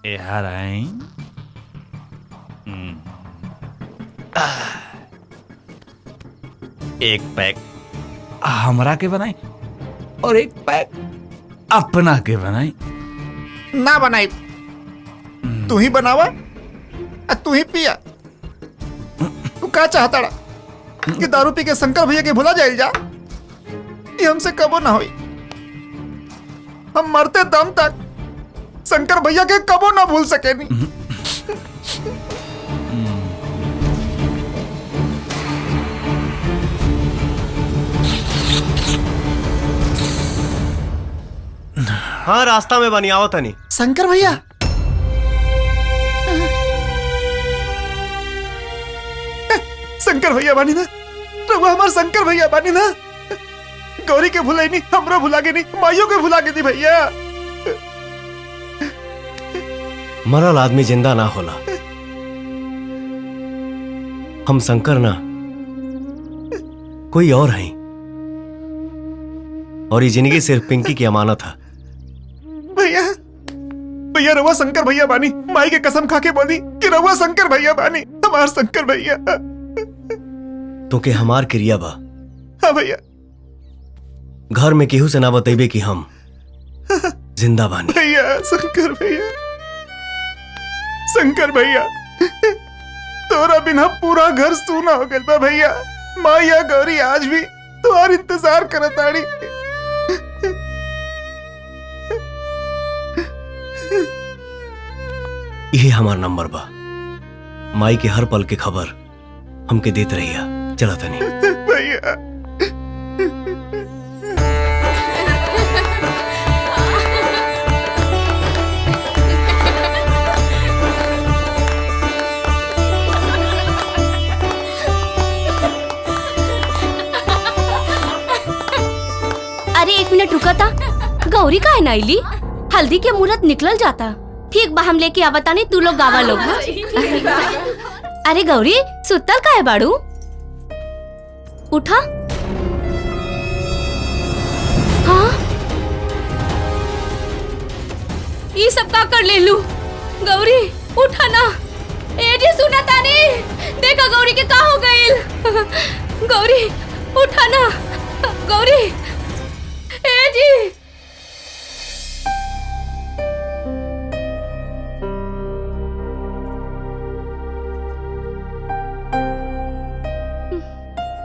यहाँ आए। एक पैक हमरा के बनाई और एक पैक अपना के बनाई। ना बनाई, तू ही बनावा तू ही पिया। तू का चाहता कि दारू पी के शंकर भैया के भुला जाइल जा? ये हमसे कबो ना होई। हम मरते दम तक शंकर भैया के कबो ना भूल सके नहीं। हाँ रास्ता में बनी आओ तनी। शंकर भैया शंकर भैया बानी ना, रघुआ हमार शंकर भैया बानी ना। गौरी के भुलाई नहीं, हमरा भुला के नहीं, माइयों के भुला के दी भैया। मरल आदमी जिंदा ना होला। हम शंकर ना कोई और हैं, और ये जिंदगी सिर्फ पिंकी की अमानत है। भैया भैया रघुआ शंकर भैया बानी, माई के कसम खा के बोली कि रघुआ शंकर भैया बानी, हमार शंकर भैया। तो के हमार क्रिया बा। हाँ भैया। घर में केहू से ना बतेबे कि हम जिंदा बानी। भैया शंकर भैया, शंकर भैया तोरा बिना पूरा घर सूना हो गया बा भैया। माया गौरी आज भी तुम्हार इंतजार करताड़ी। यही हमार नंबर बा। माई के हर पल के खबर हमके देते रहिया। चला तनी भैया। अरे एक मिनट रुका था, गौरी का है ना इली? हल्दी के मुहूर्त निकल जाता। ठीक बा, हम लेके आवता नहीं, तू लोग गावा लोग। अरे गौरी सुतल का है बाड़ू? उठा। हाँ ये सब का कर ले लू? गौरी उठा ना। ए जी सुना तानी, देखा गौरी के का हो गइल। गौरी उठा ना। गौरी ए जी।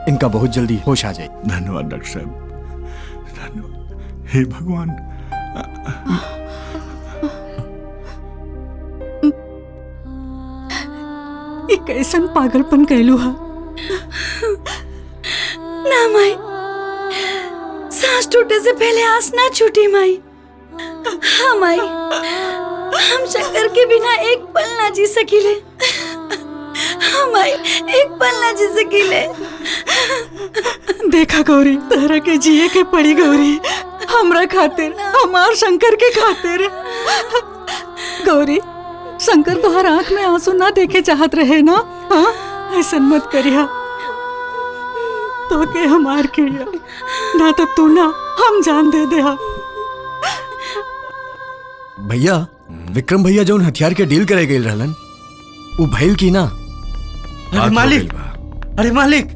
इनका बहुत जल्दी होश आ जाए। धन्यवाद डॉक्टर साहब, धन्यवाद। हे भगवान। ये कैसन पागलपन कहलू हा? ना माई, सांस टूटे से पहले आस ना छूटी माई। हाँ माई, हम शंकर के बिना एक पल ना जी सकीले। माई एक पल ना जी सकीले। देखा गौरी, तहरा के जिए के पड़ी गौरी, हमरा खातिर, हमार शंकर के खातिर। गौरी, शंकर तोहर आंख में आंसू ना देखे चाहत रहे ना। हाँ, ऐसा मत करिया। तो के हमार क्रिया ना तो तू ना हम जान दे दे। भैया, विक्रम भैया जौन हथियार के डील करे गए रहलन, वो भइल की ना? अरे मालिक, अरे मालिक,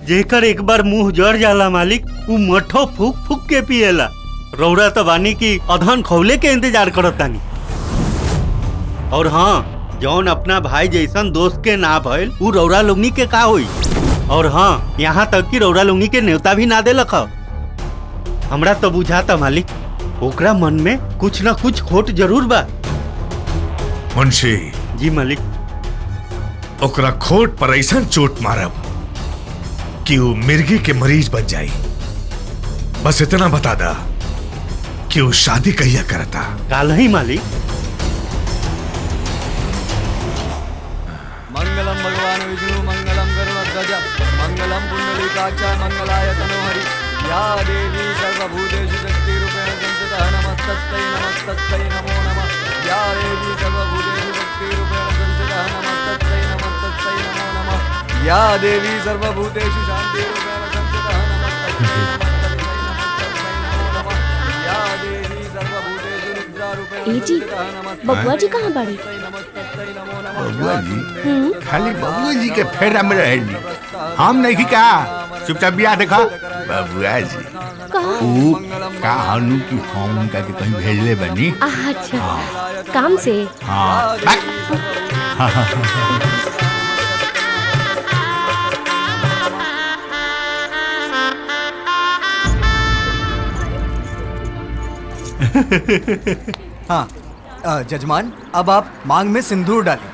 जेकर एक बार मुंह जड़ जाला मालिक, वो मठो फूक फूक के पिएला। रौरा तो बानी की अधन खौले के इंतजार करत तानी। और हाँ, जौन अपना भाई जैसन दोस्त के ना भइल, वो रौरा लोगनी के का होई। और हाँ, यहाँ तक कि रौरा लोगनी के न्योता भी ना देलक। हमरा तो बुझाता मालिक, ओकरा मन में कुछ ना कुछ खोट जरूर बा। मुंशी जी मालिक। ओकरा खोट पर ऐसा चोट मारब कि वो मिर्गी के मरीज बन जाई। बस इतना बता दा कि वो शादी कहिया करता। काल ही मालिक। मंगलम भगवान विष्णु मंगलम गरुड़ध्वज मंगलम पुंडलीकाक्ष मंगलाय तनोहरि। या देवी सर्वभूतेषु शक्तिरूपेण संस्थिता नमस्तस्यै नमस्तस्यै नमो नमः। या देवी सर्वभूतेषु शक्तिरूपेण संस्थिता नमस्तस्यै नमस्तस्यै नमो नमः। या देवी सर्वभूतेषु शान्तिरूपेण संस्थिता नमस्तस्यै नमस्तस्यै नमो नमः। या देवी सर्वभूतेषु निद्रारूपेण ए जी, बबुआ जी कहाँ बाड़ी? बबुआ जी खाली बबुआ जी के फेरा में रहेली, हम नहीं का चुपचाप बिया देखा। बबुआ जी ऊ कहानू की हम उनका के कहीं भेजले बनी। अच्छा, काम से? हाँ। हाँ, जजमान, अब आप मांग में सिंदूर डालें।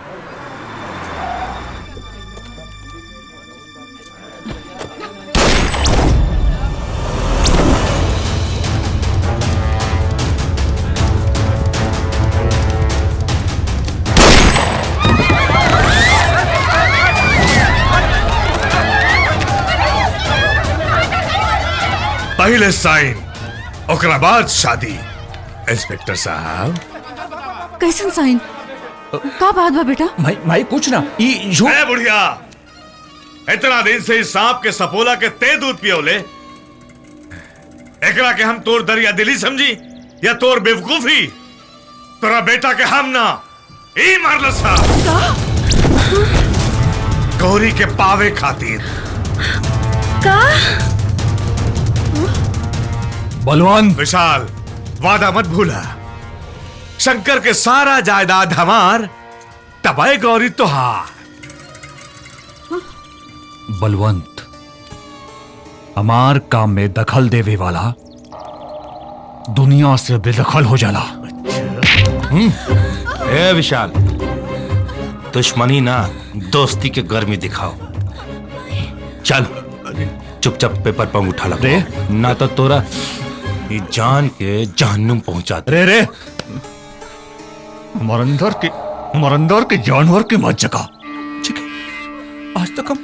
पहले साइन, ओकरा बाद शादी। इंस्पेक्टर साहब, कैसन साइन? का बात बा बेटा? भाई कुछ ना, ए बुढ़िया, इतना दिन से इस सांप के सपोला के ते दूध पियोले, एकरा के हम तोर दरिया दिली समझी या तोर बेवकूफी? तोरा बेटा के हम ना ई मारल सा गौरी के पावे खातिर। का? बलवंत विशाल, वादा मत भूला। शंकर के सारा जायदाद हमार, तबाही गौरी तुहार। बलवंत, हमार काम में दखल देवे वाला दुनिया से बेदखल हो जाला। ए विशाल, दुश्मनी ना दोस्ती के गर्मी दिखाओ। चल चुपचाप पेपर पर उठा रे, ना तो तोरा जान के जहन्नुम पहुंचा दे। रे हमारे अंदर के जानवर की मत जगा। ठीक है, आज तक हम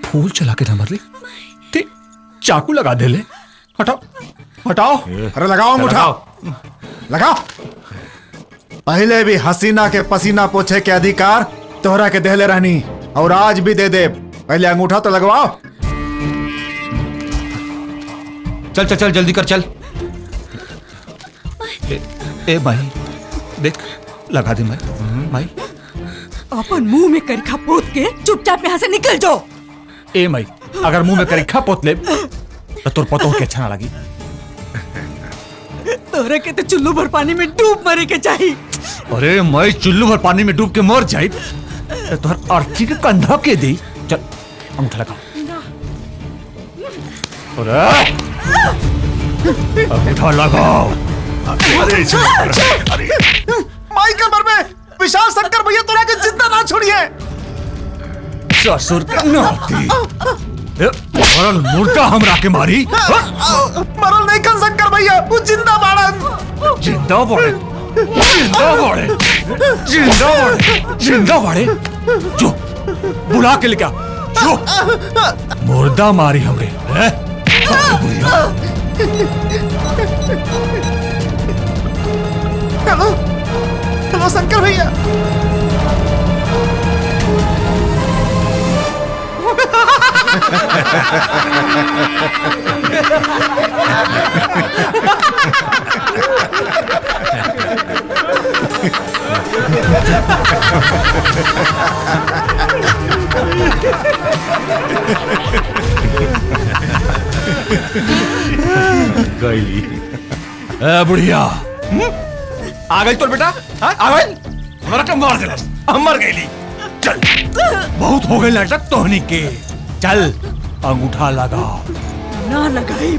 फूल चला के ना मर ली, ठीक चाकू लगा दे ले। हटाओ हटाओ। अरे लगाओ मुठा, लगाओ। पहले भी हसीना के पसीना पोछे के अधिकार तोहरा के देले रहनी, और आज भी दे दे। पहले अंगूठा तो लगवाओ। चल चल चल, जल्दी कर, चल। ए भाई देख, लगा दे भाई। अपन मुंह में करिखा पोत के चुपचाप यहाँ से निकल जाओ। ए माई, अगर मुंह में करिखा पोत ले तो तोर पतो के अच्छा ना लगी। तोहरा के तो चुल्लू भर पानी में डूब मरे के चाहिए। अरे मैं चुल्लू भर पानी में डूब के मर जाए तो तोहर अर्थी के कंधा के दी। चल अंगूठा लगा। अरे अंगूठा लगाओ। अरे माई कमर में विशाल शंकर भैया तोरा के जिंदा ना छोड़िए। ससुर का नाती मरल मुर्दा हमरा के मारी। मरल नहीं कर शंकर भैया, वो जिंदा बाड़न। जिंदा बाड़े, जिंदा बाड़े, जिंदा बाड़े, जिंदा बाड़े। जो बुला के लेके जो मुर्दा मारी हमरे हैं? हेलो हेलो शंकर भैया। गईली ए बुढ़िया आ गई तोर बेटा हाँ? आ गई हमारा क्या मार दिला हम मर गईली। चल बहुत हो गई नाटक तोहनी के। चल अंगूठा लगा। ना लगाई।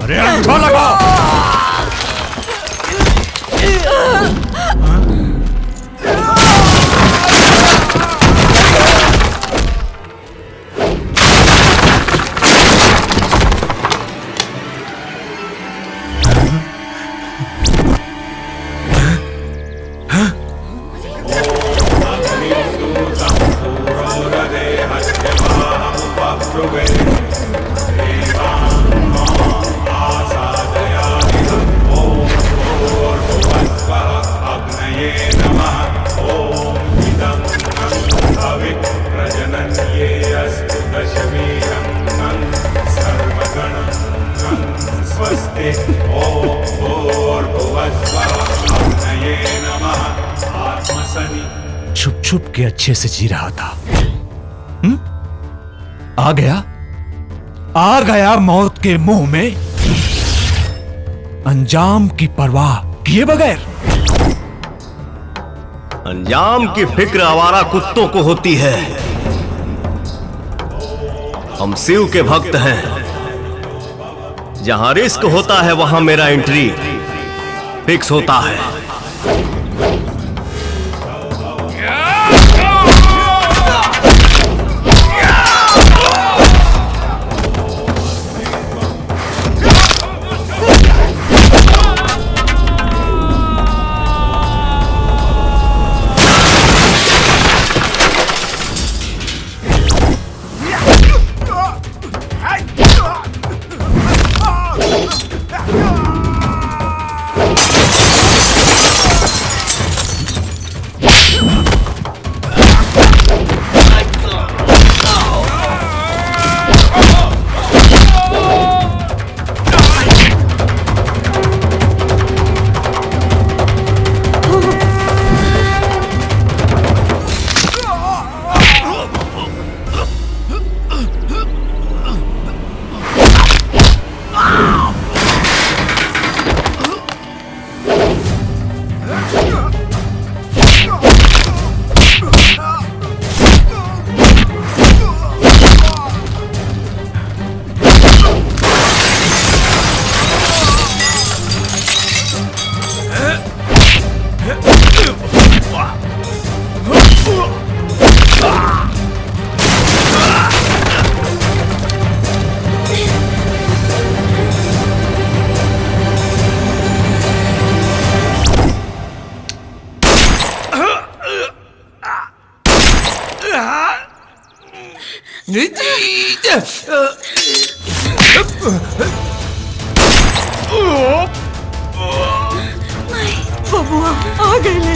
अरे अंगूठा लगा। छुप छुप के अच्छे से जी रहा था। आ गया मौत के मुंह में अंजाम की परवाह किए बगैर। अंजाम की फिक्र आवारा कुत्तों को होती है। हम शिव के भक्त हैं। जहां रिस्क होता है वहां मेरा एंट्री फिक्स होता है। बबुआ आ गए।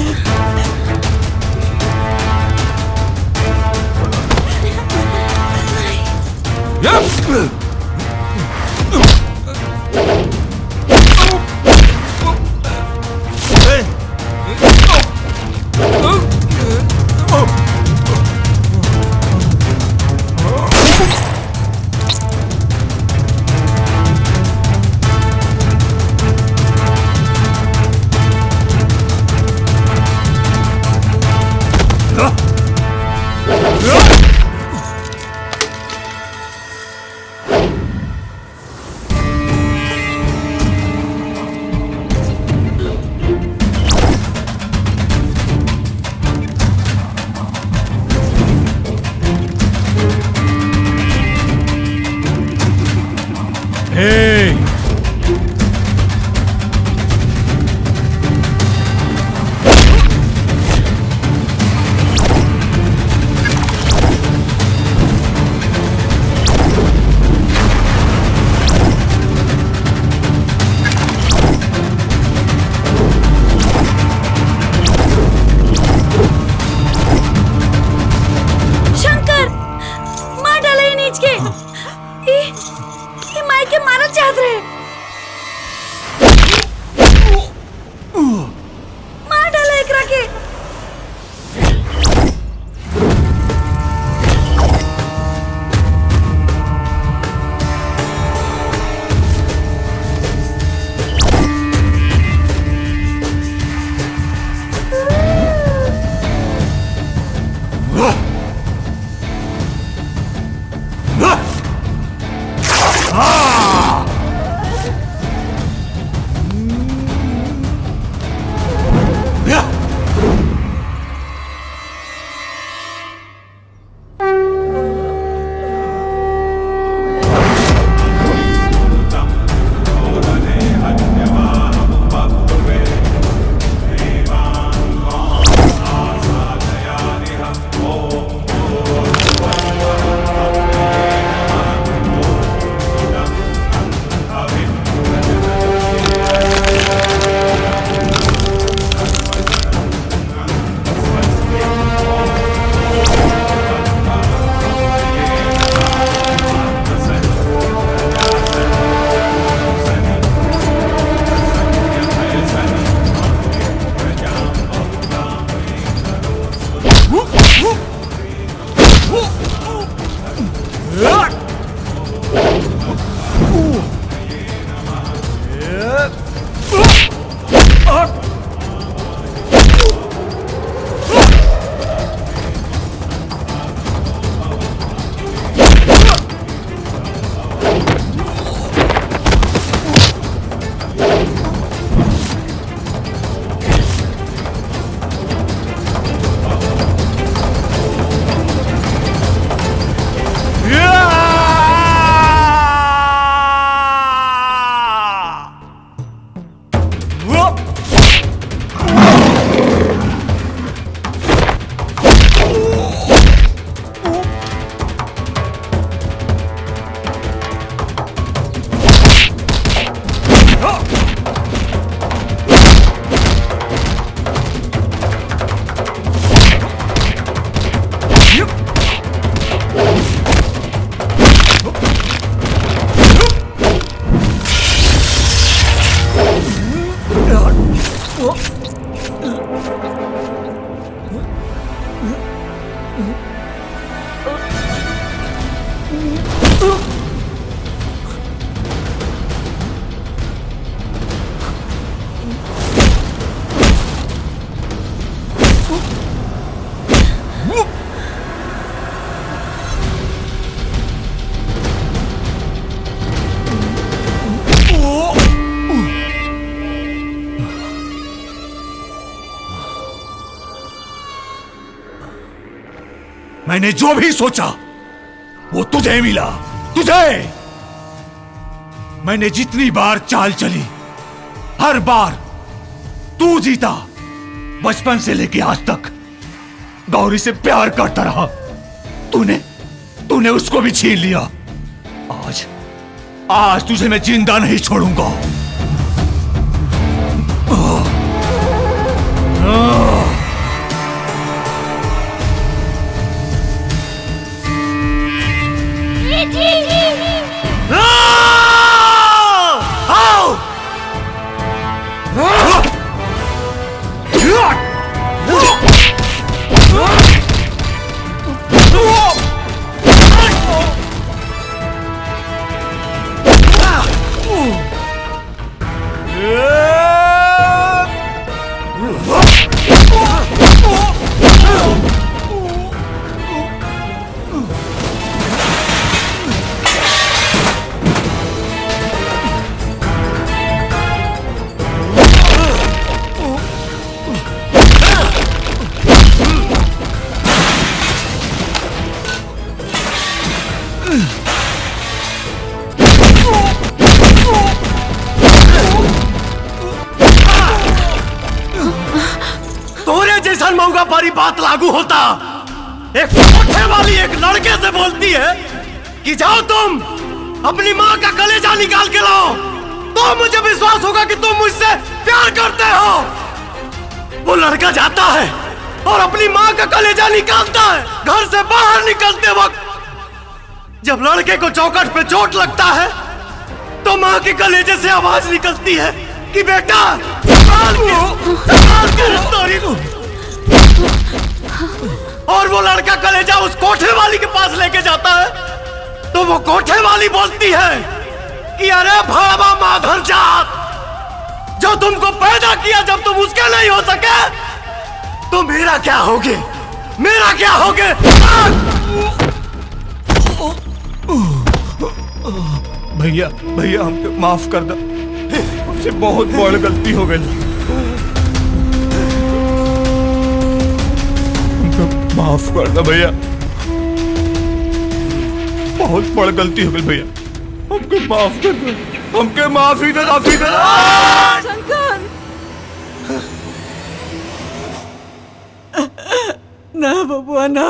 मैंने जो भी सोचा वो तुझे मिला, तुझे। मैंने जितनी बार चाल चली हर बार तू जीता। बचपन से लेके आज तक गौरी से प्यार करता रहा, तूने उसको भी छीन लिया। आज तुझे मैं जिंदा नहीं छोड़ूंगा। मऊगा पारी बात लागू होता। एक कोठे वाली एक लड़के से बोलती है कि जाओ तुम अपनी माँ का कलेजा निकाल के लाओ, तो मुझे विश्वास होगा कि तुम मुझसे प्यार करते हो। वो लड़का जाता है और अपनी माँ का कलेजा निकालता है। घर से बाहर निकलते वक्त जब लड़के को चौखट पे चोट लगता है तो माँ के कलेजे से आवाज निकलती है कि बेटा संभाल के और वो लड़का कलेजा उस कोठे वाली के पास लेके जाता है तो वो कोठे वाली बोलती है कि अरे भावा माधर जात, जो तुमको पैदा किया जब तुम उसके नहीं हो सके तो मेरा क्या होगे, मेरा क्या होगे। भैया भैया हमको माफ कर दो, हमसे बहुत बड़ी गलती हो गई। माफ कर दो भैया, बहुत बड़ी गलती हो गई भैया, हमको माफ कर दो, हमके माफी दे माफी दे। शंकर ना बबुआ ना,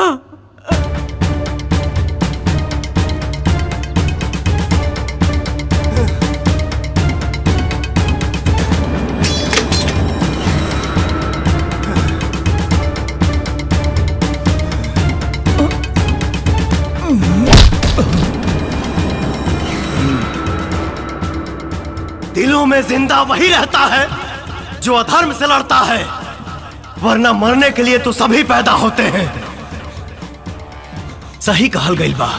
दिलों में जिंदा वही रहता है जो अधर्म से लड़ता है, वरना मरने के लिए तो सभी पैदा होते हैं। सही कहल गई बा,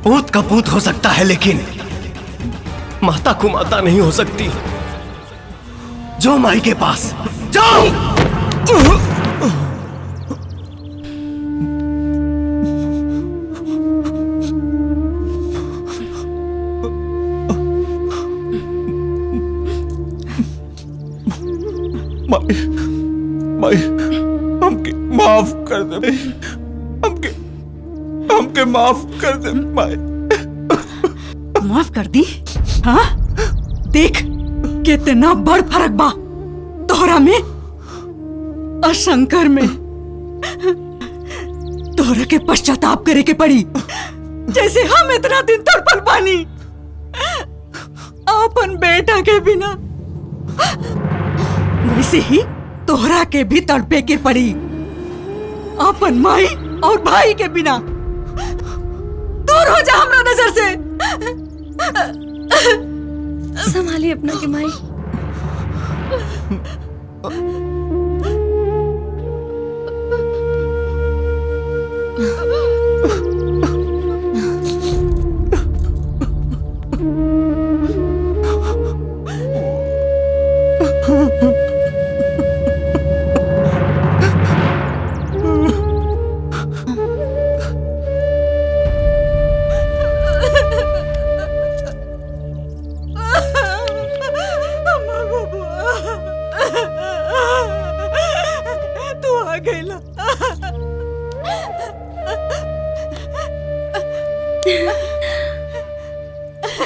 पूत का पूत हो सकता है लेकिन माता को माता नहीं हो सकती। जो माई के पास जाओ। माई हमके माफ कर दे, हमके माफ कर दे माई। माफ कर दी? हाँ देख कितना बड़ फर्क बा तोहरा में और शंकर में। तोहरा के पश्चाताप करे के पड़ी जैसे हम इतना दिन तड़पल पानी अपन बेटा के बिना, वैसे ही तोहरा के भी तड़पे के पड़ी अपन माई और भाई के बिना। दूर हो जा हमरा नजर से। संभालिए अपना के माई।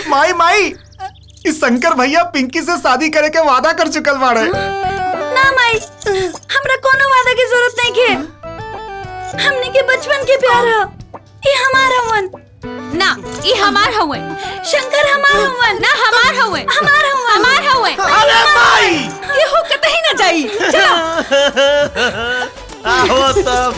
माई माई इस शंकर भैया पिंकी से शादी करे के वादा कर चुकल बाड़े। ना माई, हमरा कोनो वादा की जरूरत नहीं के। हमने के बचपन के प्यार है। ये हमारा वन ना, ये हमार हवे। शंकर हमारा वन ना, हमार हवे। हमारा वन हमार हवे। अरे माई ये हो कतई ना जाई। चलो आओ तब